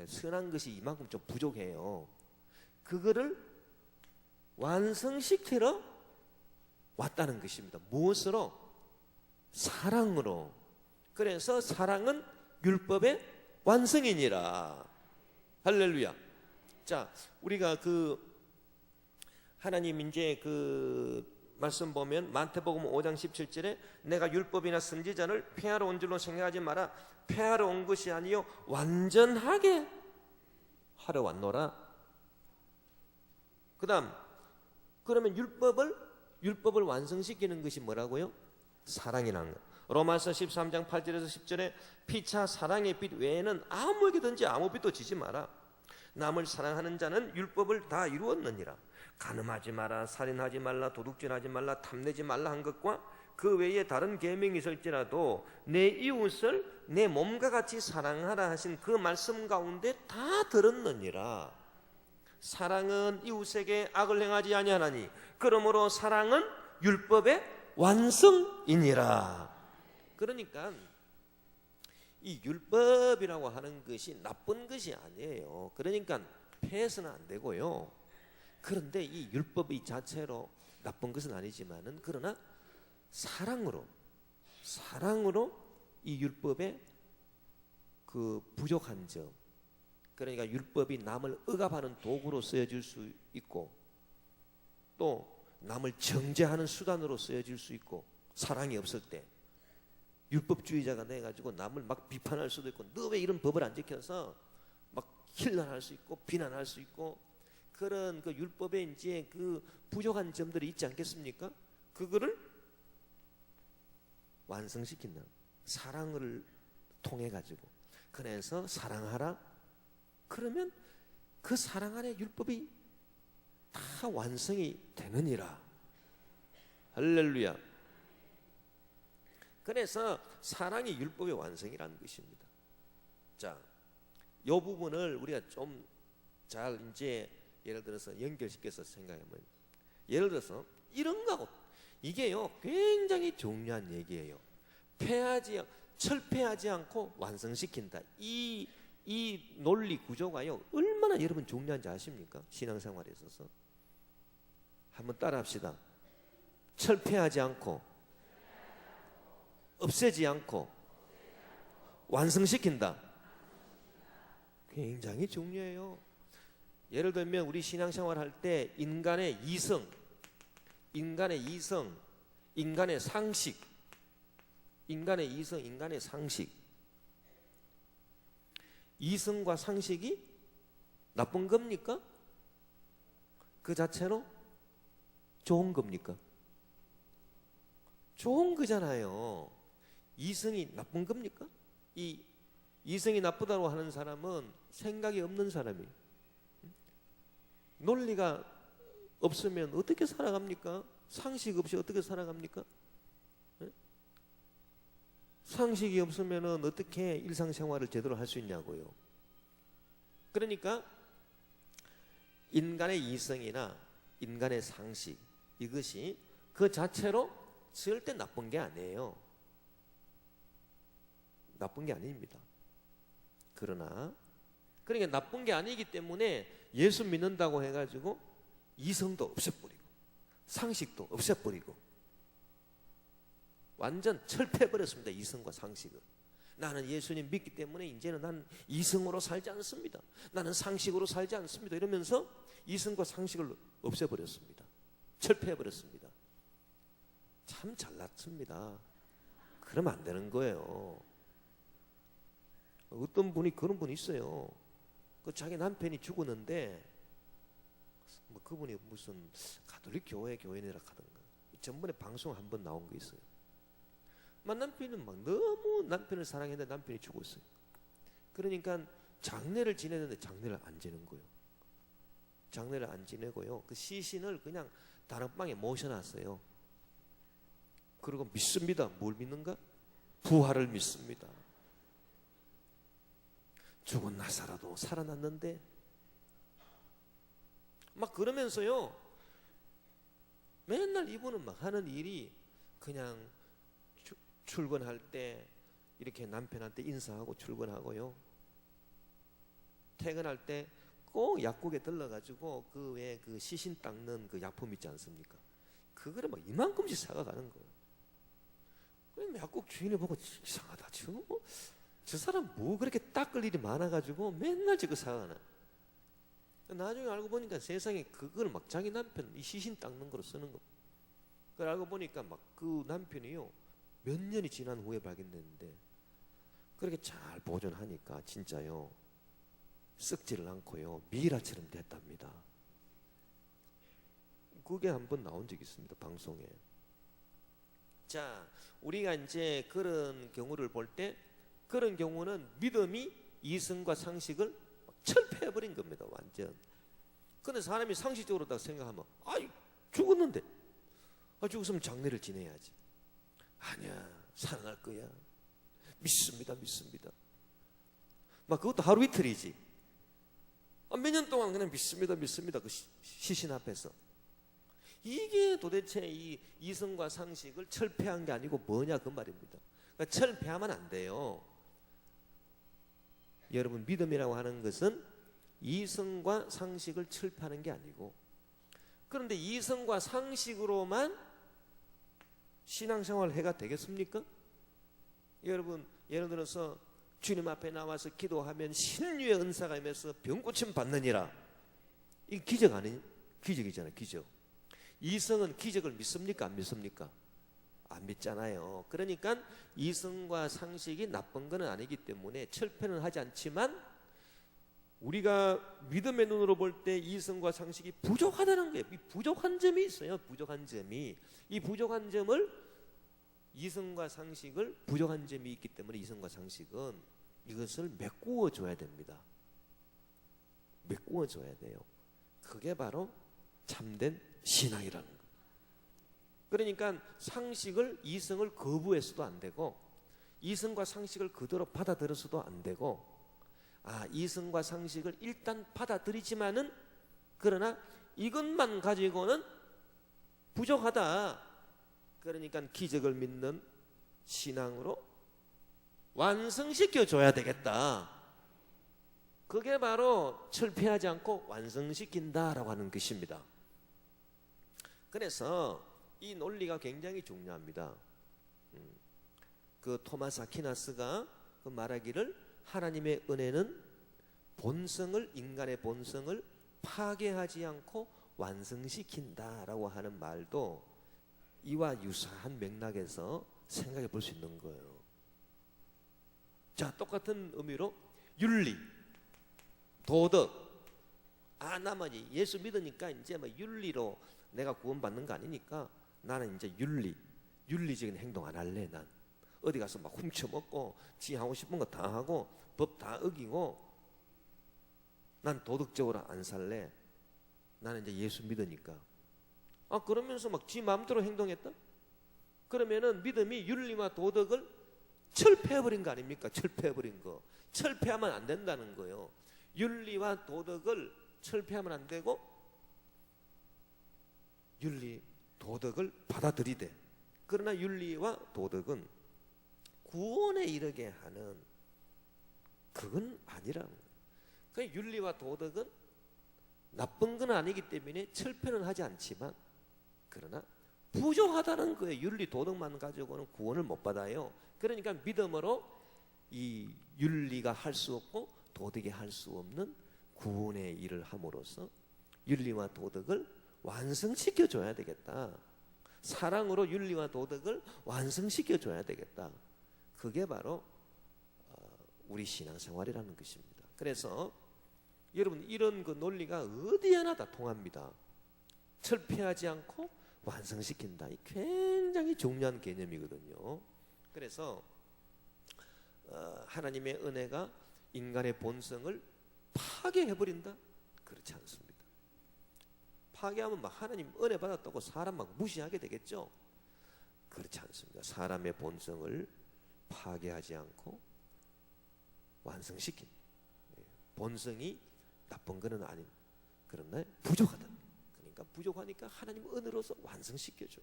선한 것이 이만큼 좀 부족해요. 그거를 완성시키러 왔다는 것입니다. 무엇으로? 사랑으로. 그래서 사랑은 율법의 완성이니라. 할렐루야. 자, 우리가 하나님 이제 말씀 보면 마태복음 5장 17절에 내가 율법이나 선지자를 폐하러 온 줄로 생각하지 마라. 폐하러 온 것이 아니요 완전하게 하러 왔노라. 그다음 그러면 율법을 완성시키는 것이 뭐라고요? 사랑이라는 거. 로마서 13장 8절에서 10절에 피차 사랑의 빛 외에는 아무에게든지 아무 빛도 지지 마라. 남을 사랑하는 자는 율법을 다 이루었느니라. 간음하지 마라, 살인하지 말라, 도둑질하지 말라, 탐내지 말라 한 것과 그 외에 다른 계명이 있을지라도 내 이웃을 내 몸과 같이 사랑하라 하신 그 말씀 가운데 다 들었느니라. 사랑은 이웃에게 악을 행하지 아니하나니 그러므로 사랑은 율법의 완성이니라. 그러니까 이 율법이라고 하는 것이 나쁜 것이 아니에요. 그러니까 폐해서는 안 되고요. 그런데 이 율법이 자체로 나쁜 것은 아니지만은 그러나 사랑으로 이 율법의 그 부족한 점, 그러니까 율법이 남을 억압하는 도구로 쓰여질 수 있고 또 남을 정죄하는 수단으로 쓰여질 수 있고, 사랑이 없을 때 율법주의자가 돼가지고 남을 막 비판할 수도 있고, 너 왜 이런 법을 안 지켜서 막 힐난할 수 있고 비난할 수 있고, 그런 그 율법에 이제 그 부족한 점들이 있지 않겠습니까? 그거를 완성시킨다. 사랑을 통해 가지고. 그래서 사랑하라. 그러면 그 사랑 안에 율법이 다 완성이 되느니라. 할렐루야. 그래서 사랑이 율법의 완성이라는 것입니다. 자, 이 부분을 우리가 좀 잘 이제 예를 들어서 연결시켜서 생각하면, 예를 들어서 이런 거하고 이게요 굉장히 중요한 얘기예요. 철폐하지 않고 완성시킨다. 이 논리 구조가요 얼마나 여러분 중요한지 아십니까? 신앙생활에 있어서 한번 따라합시다. 철폐하지 않고 없애지 않고 완성시킨다. 굉장히 중요해요. 예를 들면 우리 신앙생활 할 때 인간의 이성, 인간의 상식, 인간의 상식, 이성과 상식이 나쁜 겁니까? 그 자체로 좋은 겁니까? 좋은 거잖아요. 이성이 나쁜 겁니까? 이 이성이 나쁘다고 하는 사람은 생각이 없는 사람이에요. 논리가 없으면 어떻게 살아갑니까? 상식 없이 어떻게 살아갑니까? 상식이 없으면 어떻게 일상생활을 제대로 할 수 있냐고요. 그러니까 인간의 이성이나 인간의 상식, 이것이 그 자체로 절대 나쁜 게 아니에요. 나쁜 게 아닙니다. 그러니까 나쁜 게 아니기 때문에 예수 믿는다고 해가지고 이성도 없애버리고 상식도 없애버리고 완전 철폐해버렸습니다. 이성과 상식을. 나는 예수님 믿기 때문에 이제는 난 이성으로 살지 않습니다. 나는 상식으로 살지 않습니다. 이러면서 이성과 상식을 없애버렸습니다. 철폐해버렸습니다. 참 잘났습니다. 그러면 안 되는 거예요. 어떤 분이 그런 분이 있어요. 그 자기 남편이 죽었는데 뭐 그분이 무슨 가톨릭 교인이라 하던가 전번에 방송 한번 나온 거 있어요. 막 남편은 막 너무 남편을 사랑했는데 남편이 죽었어요. 그러니까 장례를 지내는데 장례를 안 지는 거예요. 장례를 안 지내고요. 그 시신을 그냥 다른 방에 모셔놨어요. 그리고 믿습니다. 뭘 믿는가? 부활을 믿습니다. 죽은 나사로도 살아났는데 막 그러면서요. 맨날 이분은 막 하는 일이 그냥 출근할 때 이렇게 남편한테 인사하고 출근하고요. 퇴근할 때 꼭 약국에 들러가지고 그 왜 그 시신 닦는 그 약품 있지 않습니까? 그거를 막 이만큼씩 사가가는 거예요. 그럼 약국 주인이 보고 이상하다. 지금 저 사람 뭐 그렇게 닦을 일이 많아가지고 맨날 저거 사가나. 나중에 알고 보니까 세상에 그걸 막 자기 남편 이 시신 닦는 거로 쓰는 거. 그걸 알고 보니까 막 그 남편이요 몇 년이 지난 후에 발견됐는데 그렇게 잘 보존하니까 진짜요 썩지를 않고요 미라처럼 됐답니다. 그게 한번 나온 적이 있습니다 방송에. 자, 우리가 이제 그런 경우를 볼 때 그런 경우는 믿음이 이성과 상식을 철폐해버린 겁니다 완전. 근데 사람이 상식적으로 딱 생각하면 아이 죽었는데 죽었으면 장례를 지내야지. 아니야 사랑할 거야 믿습니다 막 그것도 하루 이틀이지. 몇 년 동안 그냥 믿습니다 그 시신 앞에서. 이게 도대체 이 이성과 상식을 철폐한 게 아니고 뭐냐 그 말입니다. 그러니까 철폐하면 안 돼요. 여러분 믿음이라고 하는 것은 이성과 상식을 철폐하는 게 아니고, 그런데 이성과 상식으로만 신앙생활 해가 되겠습니까? 여러분 예를 들어서 주님 앞에 나와서 기도하면 신유의 은사가 임해서 병고침 받느니라. 이 기적 아니에요? 기적이잖아요 기적. 이성은 기적을 믿습니까 안 믿습니까? 안 믿잖아요. 그러니까 이성과 상식이 나쁜 건 아니기 때문에 철폐는 하지 않지만 우리가 믿음의 눈으로 볼 때 이성과 상식이 부족하다는 거예요. 이 부족한 점이 있어요. 부족한 점이. 이 부족한 점을 이성과 상식을 부족한 점이 있기 때문에 이성과 상식은 이것을 메꾸어 줘야 됩니다. 메꾸어 줘야 돼요. 그게 바로 참된 신앙이라는 거예요. 그러니까 상식을 이성을 거부해서도 안 되고 이성과 상식을 그대로 받아들여서도 안 되고 이성과 상식을 일단 받아들이지만은 그러나 이것만 가지고는 부족하다. 그러니까 기적을 믿는 신앙으로 완성시켜 줘야 되겠다. 그게 바로 철폐하지 않고 완성시킨다라고 하는 것입니다. 그래서 이 논리가 굉장히 중요합니다. 그 토마스 아퀴나스가 그 말하기를 하나님의 은혜는 인간의 본성을 파괴하지 않고 완성시킨다라고 하는 말도 이와 유사한 맥락에서 생각해 볼 수 있는 거예요. 자, 똑같은 의미로 윤리, 도덕. 나만 예수 믿으니까 이제 뭐 윤리로 내가 구원받는 거 아니니까 나는 이제 윤리적인 행동 안 할래. 난 어디 가서 막 훔쳐먹고 지 하고 싶은 거 다 하고 법 다 어기고 난 도덕적으로 안 살래. 나는 이제 예수 믿으니까. 그러면서 막 지 마음대로 행동했다? 그러면은 믿음이 윤리와 도덕을 철폐해버린 거 아닙니까? 철폐해버린 거. 철폐하면 안 된다는 거예요. 윤리와 도덕을 철폐하면 안 되고 윤리, 도덕을 받아들이되, 그러나 윤리와 도덕은 구원에 이르게 하는 그건 아니라는 거예요. 그러니까 윤리와 도덕은 나쁜 건 아니기 때문에 철폐는 하지 않지만 그러나 부족하다는 거예요. 윤리 도덕만 가지고는 구원을 못 받아요. 그러니까 믿음으로 이 윤리가 할 수 없고 도덕이 할 수 없는 구원의 일을 함으로써 윤리와 도덕을 완성시켜 줘야 되겠다. 사랑으로 윤리와 도덕을 완성시켜 줘야 되겠다. 그게 바로 우리 신앙생활이라는 것입니다. 그래서 여러분, 이런 그 논리가 어디 하나 다 통합니다. 철폐하지 않고 완성시킨다. 이 굉장히 중요한 개념이거든요. 그래서 하나님의 은혜가 인간의 본성을 파괴해버린다? 그렇지 않습니다. 파괴하면 막 하나님 은혜 받았다고 사람 막 무시하게 되겠죠? 그렇지 않습니다. 사람의 본성을 파괴하지 않고 완성시킨, 본성이 나쁜 것은 아닌, 그러나 부족하다. 그러니까 부족하니까 하나님 은혜로서 완성시켜줘.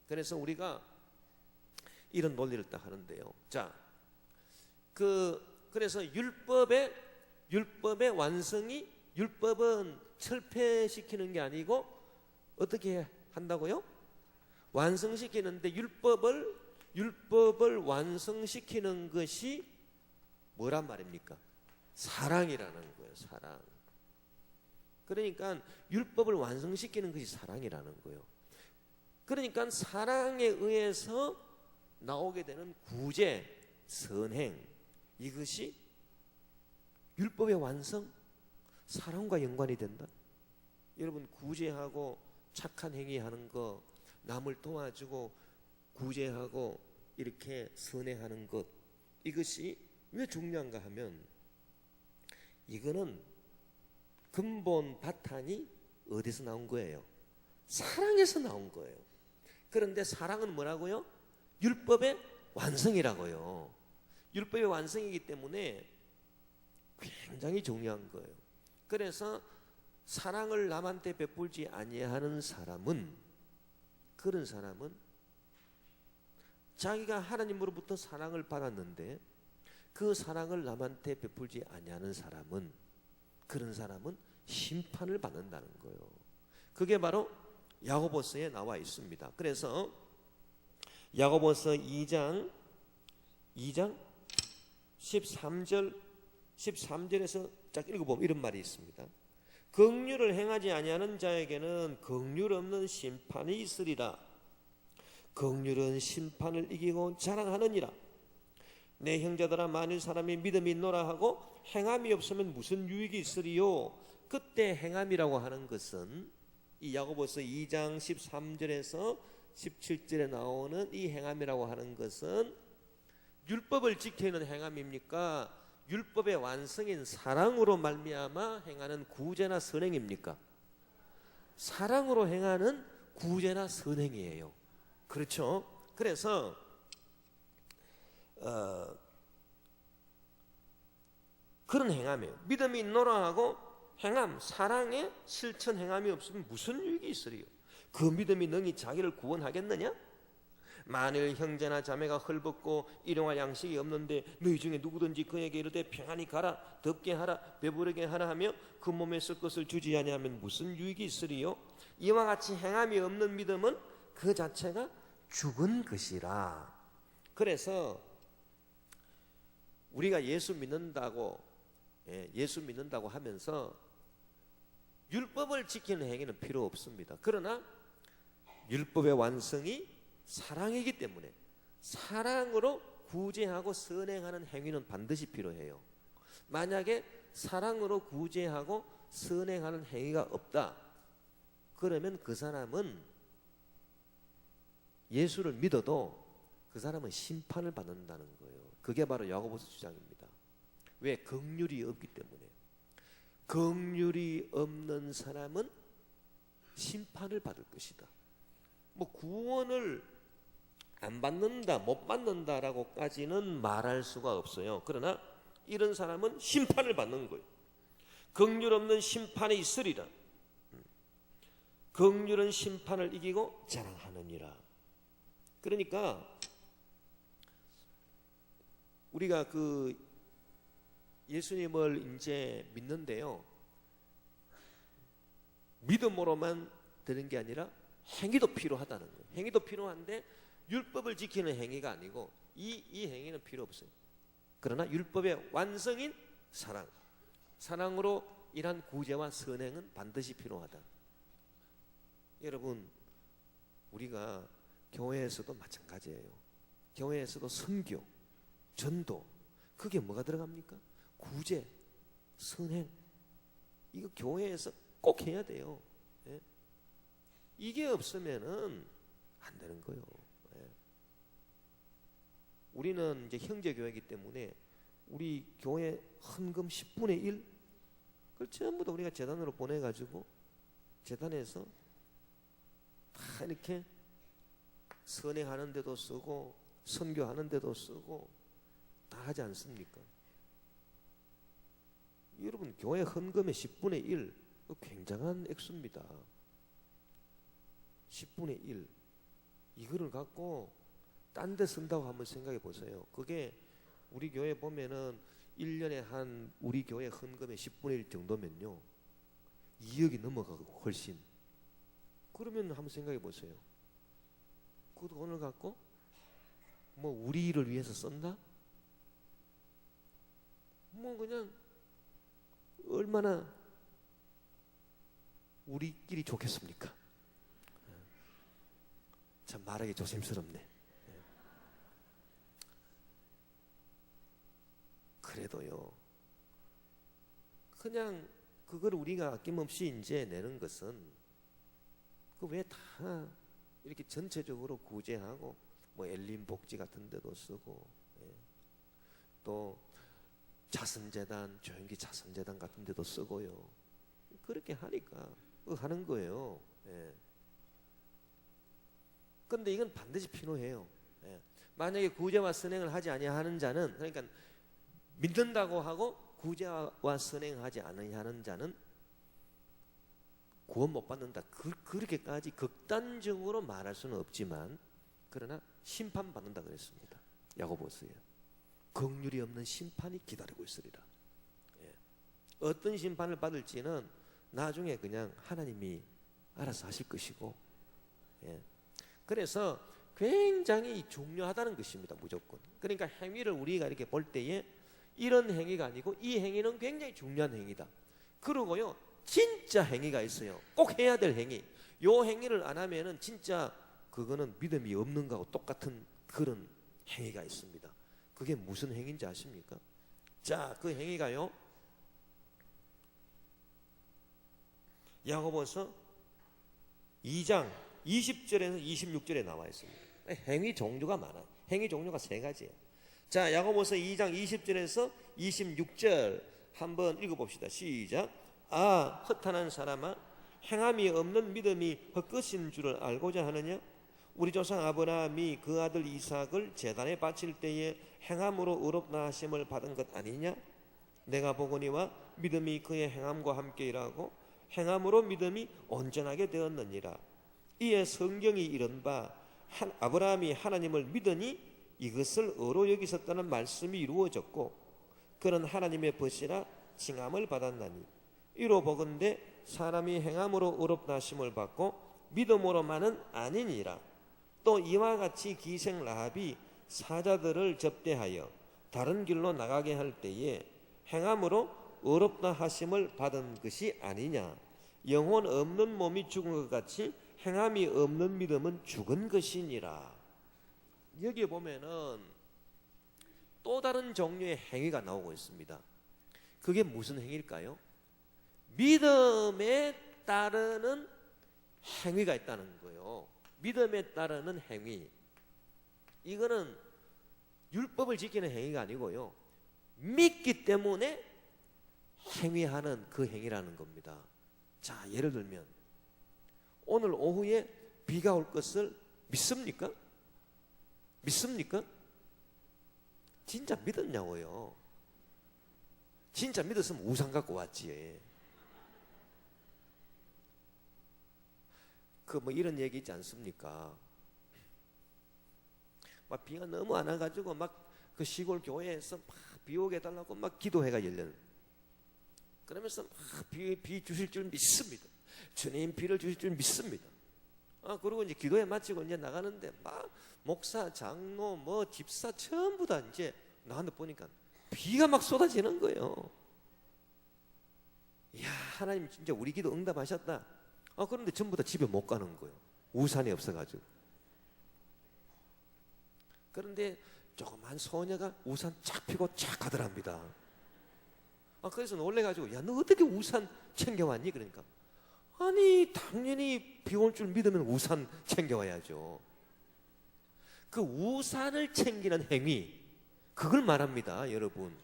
그래서 우리가 이런 논리를 딱 하는데요. 자, 그래서 율법의 완성이, 율법은 철폐시키는 게 아니고 어떻게 한다고요? 완성시키는데 율법을 완성시키는 것이 뭐란 말입니까? 사랑이라는 거예요. 사랑. 그러니까 율법을 완성시키는 것이 사랑이라는 거예요. 그러니까 사랑에 의해서 나오게 되는 구제, 선행, 이것이 율법의 완성, 사랑과 연관이 된다. 여러분, 구제하고 착한 행위하는 거, 남을 도와주고 구제하고 이렇게 선행하는 것, 이것이 왜 중요한가 하면 이거는 근본 바탕이 어디서 나온 거예요? 사랑에서 나온 거예요. 그런데 사랑은 뭐라고요? 율법의 완성이라고요. 율법의 완성이기 때문에 굉장히 중요한 거예요. 그래서 사랑을 남한테 베풀지 아니하는 사람은, 그런 사람은 자기가 하나님으로부터 사랑을 받았는데 그 사랑을 남한테 베풀지 아니하는 사람은, 그런 사람은 심판을 받는다는 거예요. 그게 바로 야고보서에 나와 있습니다. 그래서 야고보서 2장 13절에서 쫙 읽어보면 이런 말이 있습니다. 긍휼을 행하지 아니하는 자에게는 긍휼 없는 심판이 있으리라. 긍휼은 심판을 이기고 자랑하느니라. 내 형제들아, 만일 사람이 믿음이 있노라 하고 행함이 없으면 무슨 유익이 있으리요? 그때 행함이라고 하는 것은 이 야고보서 2장 13절에서 17절에 나오는 이 행함이라고 하는 것은 율법을 지키는 행함입니까? 율법의 완성인 사랑으로 말미암아 행하는 구제나 선행입니까? 사랑으로 행하는 구제나 선행이에요. 그렇죠? 그래서 그런 행함이에요. 믿음이 있노라 하고 행함, 사랑의 실천 행함이 없으면 무슨 유익이 있으리요? 그 믿음이 능히 자기를 구원하겠느냐? 만일 형제나 자매가 헐벗고 일용할 양식이 없는데 너희 중에 누구든지 그에게 이르되 평안히 가라, 덥게 하라, 배부르게 하라 하며 그 몸에 쓸 것을 주지 아니하면 무슨 유익이 있으리요? 이와 같이 행함이 없는 믿음은 그 자체가 죽은 것이라. 그래서 우리가 예수 믿는다고 하면서 율법을 지키는 행위는 필요 없습니다. 그러나 율법의 완성이 사랑이기 때문에 사랑으로 구제하고 선행하는 행위는 반드시 필요해요. 만약에 사랑으로 구제하고 선행하는 행위가 없다, 그러면 그 사람은 예수를 믿어도 그 사람은 심판을 받는다는 거예요. 그게 바로 야고보서 주장입니다. 왜? 긍휼이 없기 때문에. 긍휼이 없는 사람은 심판을 받을 것이다. 뭐 구원을 안 받는다, 못 받는다라고까지는 말할 수가 없어요. 그러나 이런 사람은 심판을 받는 거예요. 긍휼 없는 심판이 있으리라. 긍휼은 심판을 이기고 자랑하느니라. 그러니까 우리가 그 예수님을 이제 믿는데요, 믿음으로만 되는 게 아니라 행위도 필요하다는 거예요. 행위도 필요한데 율법을 지키는 행위가 아니고 이 행위는 필요 없어요. 그러나 율법의 완성인 사랑으로 인한 구제와 선행은 반드시 필요하다. 여러분, 우리가 교회에서도 마찬가지예요. 교회에서도 선교, 전도, 그게 뭐가 들어갑니까? 구제, 선행. 이거 교회에서 꼭 해야 돼요. 예? 이게 없으면은 안 되는 거예요. 예? 우리는 이제 형제 교회이기 때문에 우리 교회 헌금 10분의 1 그걸 전부 다 우리가 재단으로 보내가지고 재단에서 다 이렇게 선행하는 데도 쓰고 선교하는 데도 쓰고 다 하지 않습니까? 여러분, 교회 헌금의 10분의 1 굉장한 액수입니다. 10분의 1 이거를 갖고 딴 데 쓴다고 한번 생각해 보세요. 그게 우리 교회 보면은 1년에 한 우리 교회 헌금의 10분의 1 정도면요 2억이 넘어가고 훨씬. 그러면 한번 생각해 보세요. 그 돈을 갖고 뭐 우리를 위해서 썼나? 뭐 그냥 얼마나 우리끼리 좋겠습니까? 참 말하기 조심스럽네. 그래도요, 그냥 그걸 우리가 아낌없이 이제 내는 것은 그 왜 다 이렇게 전체적으로 구제하고 뭐 엘린 복지 같은 데도 쓰고 또 자선재단, 조영기 자선재단 같은 데도 쓰고요. 그렇게 하니까 하는 거예요. 그런데 이건 반드시 필요해요. 만약에 구제와 선행을 하지 아니하는 자는, 그러니까 믿는다고 하고 구제와 선행하지 않으냐는 자는 구원 못 받는다. 그렇게까지 극단적으로 말할 수는 없지만 그러나 심판받는다 그랬습니다. 야고보서에 긍휼이 없는 심판이 기다리고 있으리라. 어떤 심판을 받을지는 나중에 그냥 하나님이 알아서 하실 것이고, 그래서 굉장히 중요하다는 것입니다. 무조건. 그러니까 행위를 우리가 이렇게 볼 때에 이런 행위가 아니고 이 행위는 굉장히 중요한 행위다. 그러고요, 진짜 행위가 있어요. 꼭 해야 될 행위. 요 행위를 안 하면은 진짜 그거는 믿음이 없는 거하고 똑같은 그런 행위가 있습니다. 그게 무슨 행위인지 아십니까? 자, 그 행위가요, 야고보서 2장 20절에서 26절에 나와 있습니다. 행위 종류가 많아요. 행위 종류가 세 가지예요. 자, 야고보서 2장 20절에서 26절 한번 읽어봅시다. 시작. 아, 허탄한 사람아, 행함이 없는 믿음이 헛것인 줄을 알고자 하느냐? 우리 조상 아브라함이 그 아들 이삭을 제단에 바칠 때에 행함으로 의롭다 하심을 받은 것 아니냐? 내가 보거니와 믿음이 그의 행함과 함께 일하고 행함으로 믿음이 온전하게 되었느니라. 이에 성경이 이른 바 아브라함이 하나님을 믿으니 이것을 의로 여기셨다는 말씀이 이루어졌고 그는 하나님의 벗이라 칭함을 받았나니 이로 보건대 사람이 행함으로 의롭다 하심을 받고 믿음으로만은 아니니라. 또 이와 같이 기생 라합이 사자들을 접대하여 다른 길로 나가게 할 때에 행함으로 의롭다 하심을 받은 것이 아니냐. 영혼 없는 몸이 죽은 것 같이 행함이 없는 믿음은 죽은 것이니라. 여기에 보면은 또 다른 종류의 행위가 나오고 있습니다. 그게 무슨 행위일까요? 믿음에 따르는 행위가 있다는 거예요. 믿음에 따르는 행위. 이거는 율법을 지키는 행위가 아니고요, 믿기 때문에 행위하는 그 행위라는 겁니다. 자, 예를 들면 오늘 오후에 비가 올 것을 믿습니까? 믿습니까? 진짜 믿었냐고요. 진짜 믿었으면 우산 갖고 왔지. 그 뭐 이런 얘기 있지 않습니까? 막 비가 너무 안 와가지고 막 그 시골 교회에서 막 비 오게 해달라고 막 기도회가 열려요. 그러면서 막 비 주실 줄 믿습니다. 주님 비를 주실 줄 믿습니다. 그리고 이제 기도회 마치고 이제 나가는데 막 목사, 장로, 뭐 집사 전부 다 이제 나한테 보니까 비가 막 쏟아지는 거예요. 이야, 하나님 진짜 우리 기도 응답하셨다. 그런데 전부 다 집에 못 가는 거예요. 우산이 없어가지고. 그런데 조그만 소녀가 우산 착 펴고 착 가더랍니다. 그래서 놀래가지고, 야, 너 어떻게 우산 챙겨왔니? 그러니까, 아니 당연히 비 올 줄 믿으면 우산 챙겨와야죠. 그 우산을 챙기는 행위, 그걸 말합니다, 여러분.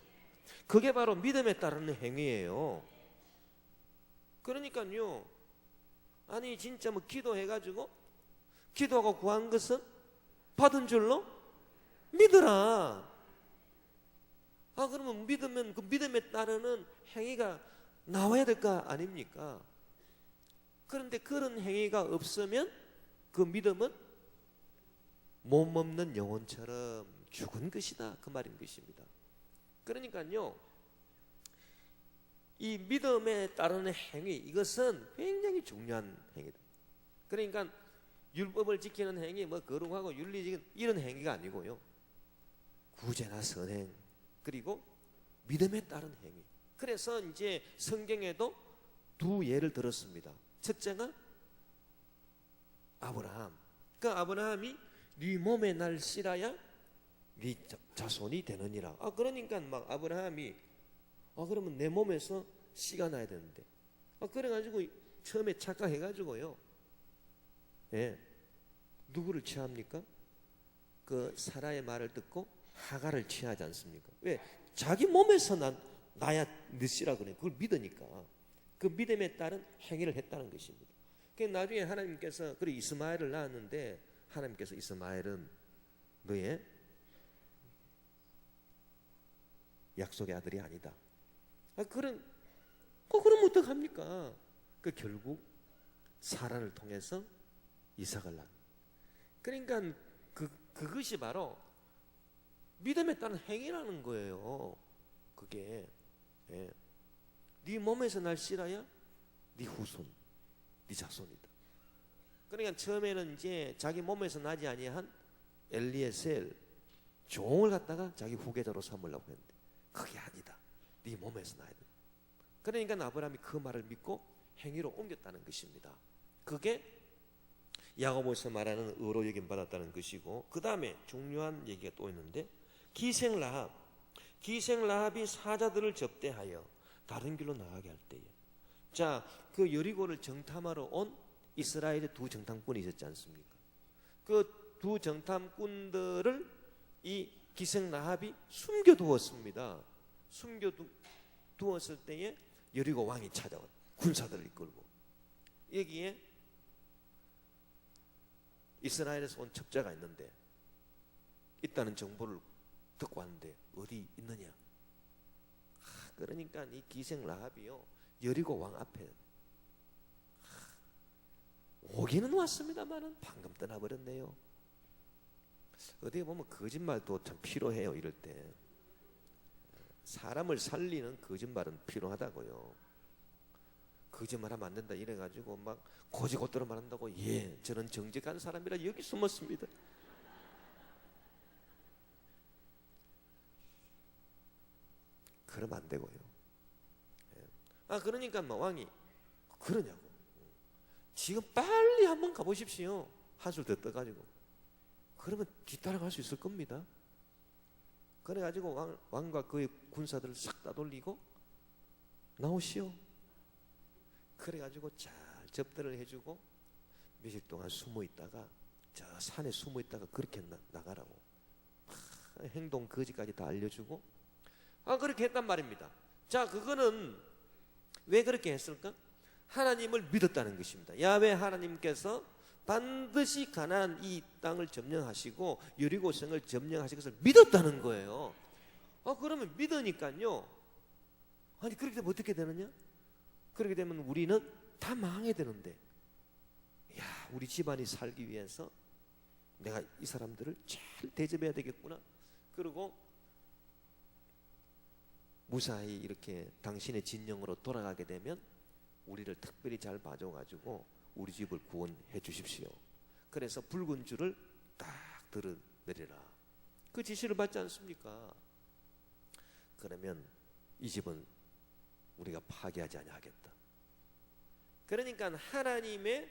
그게 바로 믿음에 따르는 행위예요. 그러니까요, 아니 진짜 뭐 기도해가지고 기도하고 구한 것은 받은 줄로 믿으라. 그러면 믿으면 그 믿음에 따르는 행위가 나와야 될 거 아닙니까? 그런데 그런 행위가 없으면 그 믿음은 몸없는 영혼처럼 죽은 것이다, 그 말인 것입니다. 그러니까요, 이 믿음에 따르는 행위, 이것은 굉장히 중요한 행위다. 그러니까 율법을 지키는 행위, 뭐 거룩하고 윤리적인 이런 행위가 아니고요, 구제나 선행, 그리고 믿음에 따른 행위. 그래서 이제 성경에도 두 예를 들었습니다. 첫째가 아브라함. 그 아브라함이 네 몸에 날 씨라야 네 자손이 되느니라. 그러니까 막 아브라함이 그러면 내 몸에서 씨가 나야 되는데, 그래가지고 처음에 착각해가지고요, 예, 누구를 취합니까? 그 사라의 말을 듣고 하갈을 취하지 않습니까? 왜? 자기 몸에서 나야 네 씨라 그래. 그걸 믿으니까 그 믿음에 따른 행위를 했다는 것입니다. 그 나중에 하나님께서 그래 이스마엘을 낳았는데, 하나님께서 이스마엘은 너의 약속의 아들이 아니다. 그럼 어떡합니까? 결국 사라를 통해서 이삭을 낳은. 그러니까 그것이 바로 믿음에 따른 행위라는 거예요. 그게, 예. 네 몸에서 날 씨라야 네 후손, 네 자손이다. 그러니까 처음에는 이제 자기 몸에서 나지 아니한 엘리에셀 종을 갖다가 자기 후계자로 삼으려고 했는데, 그게 아니다. 네 몸에서 나야 돼. 그러니까 아브라함이 그 말을 믿고 행위로 옮겼다는 것입니다. 그게 야고보에서 말하는 의로 여김 받았다는 것이고, 그 다음에 중요한 얘기가 또 있는데, 기생 라합이 사자들을 접대하여 다른 길로 나가게 할 때에, 자, 그 여리고를 정탐하러 온 이스라엘의 두 정탐꾼이 있었지 않습니까? 그 두 정탐꾼들을 이 기생 라합이 숨겨두었습니다. 숨겨두었을 때에 여리고 왕이 찾아와 군사들을 이끌고, 여기에 이스라엘에서 온 첩자가 있는데, 있다는 정보를 듣고 왔는데 어디 있느냐? 그러니까 이 기생 라합이요, 여리고 왕 앞에 오기는 왔습니다만은 방금 떠나버렸네요. 어디에 보면 거짓말도 참 필요해요. 이럴 때 사람을 살리는 거짓말은 필요하다고요. 거짓말하면 안 된다 이래가지고 막 고지고대로 말한다고, 예, 저는 정직한 사람이라 여기 숨었습니다. 그러면 안 되고요. 그러니까 왕이 그러냐고, 지금 빨리 한번 가보십시오. 한술 더 떠가지고. 그러면 뒤따라갈 수 있을 겁니다. 그래가지고 왕과 그의 군사들을 싹 다 돌리고 나오시오. 그래가지고 잘 접대를 해주고 며칠 동안 숨어 있다가 저 산에 숨어 있다가 그렇게 나가라고 행동 거지까지 다 알려주고, 그렇게 했단 말입니다. 자, 그거는 왜 그렇게 했을까? 하나님을 믿었다는 것입니다. 야훼 하나님께서 반드시 가나안 이 땅을 점령하시고 여리고성을 점령하실 것을 믿었다는 거예요. 그러면 믿으니까요, 아니 그렇게 되면 어떻게 되느냐? 그렇게 되면 우리는 다 망해야 되는데, 야, 우리 집안이 살기 위해서 내가 이 사람들을 잘 대접해야 되겠구나. 그리고 무사히 이렇게 당신의 진영으로 돌아가게 되면 우리를 특별히 잘 봐줘가지고 우리 집을 구원해 주십시오. 그래서 붉은 줄을 딱 드러내리라. 그 지시를 받지 않습니까? 그러면 이 집은 우리가 파괴하지 아니하겠다. 그러니까 하나님을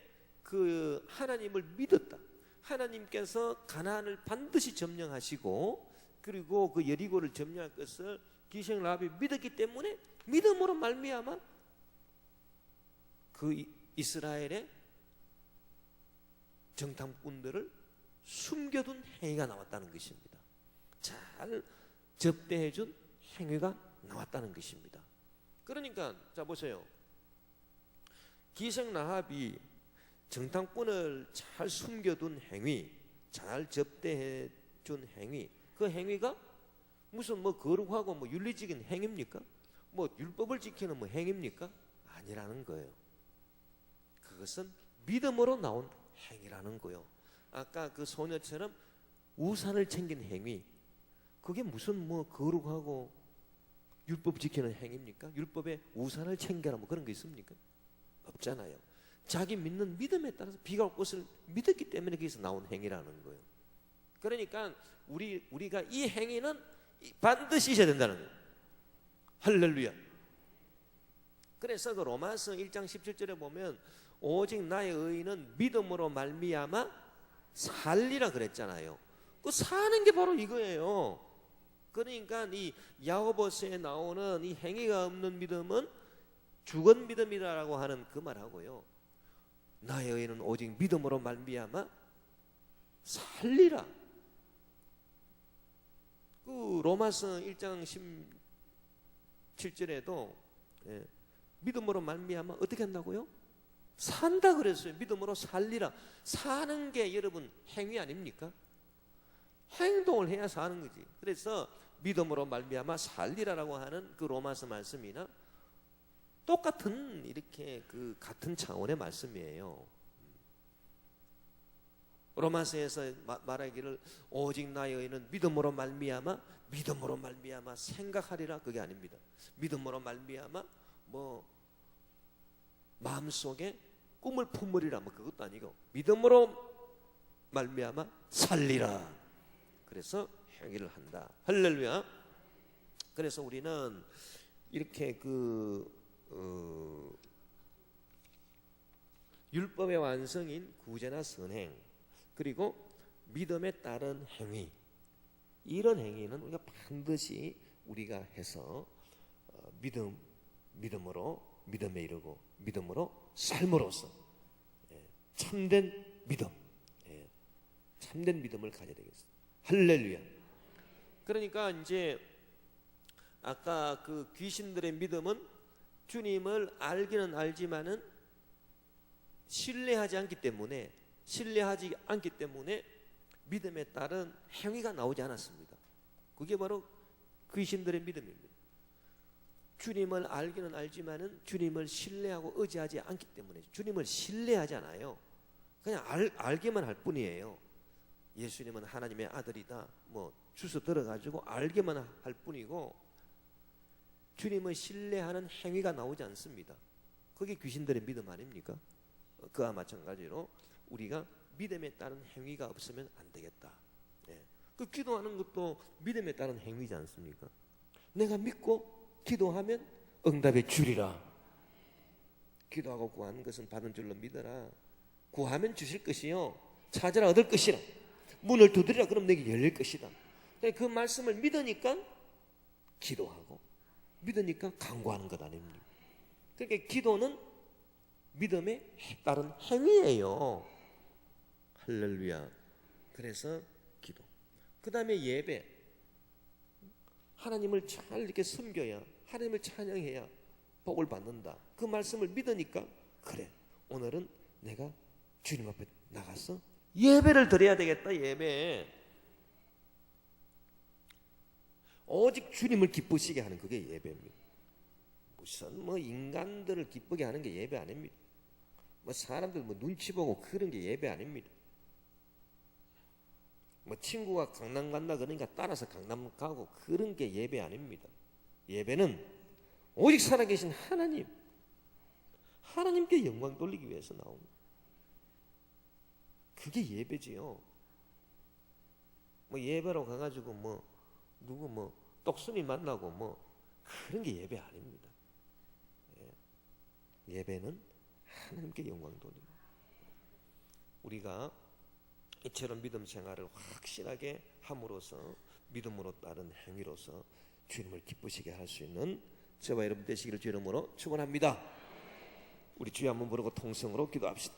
믿었다. 하나님께서 가나안을 반드시 점령하시고 그리고 그 여리고를 점령할 것을 기생 라합이 믿었기 때문에 믿음으로 말미암아 그 이스라엘의 정탐꾼들을 숨겨둔 행위가 나왔다는 것입니다. 잘 접대해준 행위가 나왔다는 것입니다. 그러니까 자 보세요. 기생 라합이 정탐꾼을 잘 숨겨둔 행위, 잘 접대해준 행위, 그 행위가 무슨 뭐 거룩하고 뭐 윤리적인 행위입니까? 뭐 율법을 지키는 뭐 행위입니까? 아니라는 거예요. 그것은 믿음으로 나온 행위라는 거예요. 아까 그 소녀처럼 우산을 챙긴 행위, 그게 무슨 뭐 거룩하고 율법 지키는 행위입니까? 율법에 우산을 챙겨라 뭐 그런 거 있습니까? 없잖아요. 자기 믿는 믿음에 따라서 비가 올 것을 믿었기 때문에 거기서 나온 행위라는 거예요. 그러니까 우리가 이 행위는 반드시 있어야 된다는 거예요. 할렐루야. 그래서 그 로마서 1장 17절에 보면 오직 나의 의인은 믿음으로 말미암아 살리라 그랬잖아요. 그 사는 게 바로 이거예요. 그러니까 이 야고보서에 나오는 이 행위가 없는 믿음은 죽은 믿음이라고 하는 그 말하고요. 나의 의인은 오직 믿음으로 말미암아 살리라. 그 로마서 1장 17절에도 믿음으로 말미암아 어떻게 한다고요? 산다 그랬어요. 믿음으로 살리라. 사는 게 여러분 행위 아닙니까? 행동을 해야 사는 거지. 그래서 믿음으로 말미암아 살리라라고 하는 그 로마서 말씀이나 똑같은 이렇게 그 같은 차원의 말씀이에요. 로마서에서 말하기를 오직 나의 의는 믿음으로 말미암아 생각하리라, 그게 아닙니다. 믿음으로 말미암아 뭐 마음속에 꿈을 품으리라 뭐 그것도 아니고 믿음으로 말미암아 살리라. 그래서 행위를 한다. 할렐루야. 그래서 우리는 이렇게 율법의 완성인 구제나 선행, 그리고 믿음에 따른 행위, 이런 행위는 우리가 반드시 우리가 해서 믿음에 이르고 믿음으로 삶으로써 참된 믿음, 참된 믿음을 가져야 되겠습니다. 할렐루야. 그러니까 이제 아까 그 귀신들의 믿음은 주님을 알기는 알지만은 신뢰하지 않기 때문에 믿음에 따른 행위가 나오지 않았습니다. 그게 바로 귀신들의 믿음입니다. 주님을 알기는 알지만은 주님을 신뢰하고 의지하지 않기 때문에 주님을 신뢰하지 않아요. 그냥 알기만 할 뿐이에요. 예수님은 하나님의 아들이다 뭐 주워 들어가지고 알기만 할 뿐이고 주님을 신뢰하는 행위가 나오지 않습니다. 그게 귀신들의 믿음 아닙니까? 그와 마찬가지로 우리가 믿음에 따른 행위가 없으면 안 되겠다. 그 기도하는 것도 믿음에 따른 행위지 않습니까? 내가 믿고 기도하면 응답의 주리라. 기도하고 구하는 것은 받은 줄로 믿어라. 구하면 주실 것이요 찾으라 얻을 것이라. 문을 두드리라 그럼 내게 열릴 것이다. 그 말씀을 믿으니까 기도하고 믿으니까 간구하는 것 아닙니까? 그러니까 기도는 믿음에 따른 행위예요. 할렐루야. 그래서 기도. 그 다음에 예배. 하나님을 잘 이렇게 섬겨야, 하나님을 찬양해야 복을 받는다. 그 말씀을 믿으니까 그래, 오늘은 내가 주님 앞에 나가서 예배를 드려야 되겠다. 예배. 오직 주님을 기쁘시게 하는 그게 예배입니다. 무슨 뭐 인간들을 기쁘게 하는 게 예배 아닙니다. 뭐 사람들 뭐 눈치 보고 그런 게 예배 아닙니다. 뭐 친구가 강남 간다 그러니까 따라서 강남 가고 그런 게 예배 아닙니다. 예배는 오직 살아계신 하나님께 영광 돌리기 위해서 나옵니다. 그게 예배지요. 뭐 예배로 가가지고 뭐 누구 뭐 똑순이 만나고 뭐 그런 게 예배 아닙니다. 예배는 하나님께 영광 돌립니다. 우리가 이처럼 믿음 생활을 확실하게 함으로써 믿음으로 따른 행위로서 주님을 기쁘시게 할 수 있는 저와 여러분 되시기를 주 이름으로 축원합니다. 우리 주여 한번 부르고 통성으로 기도합시다.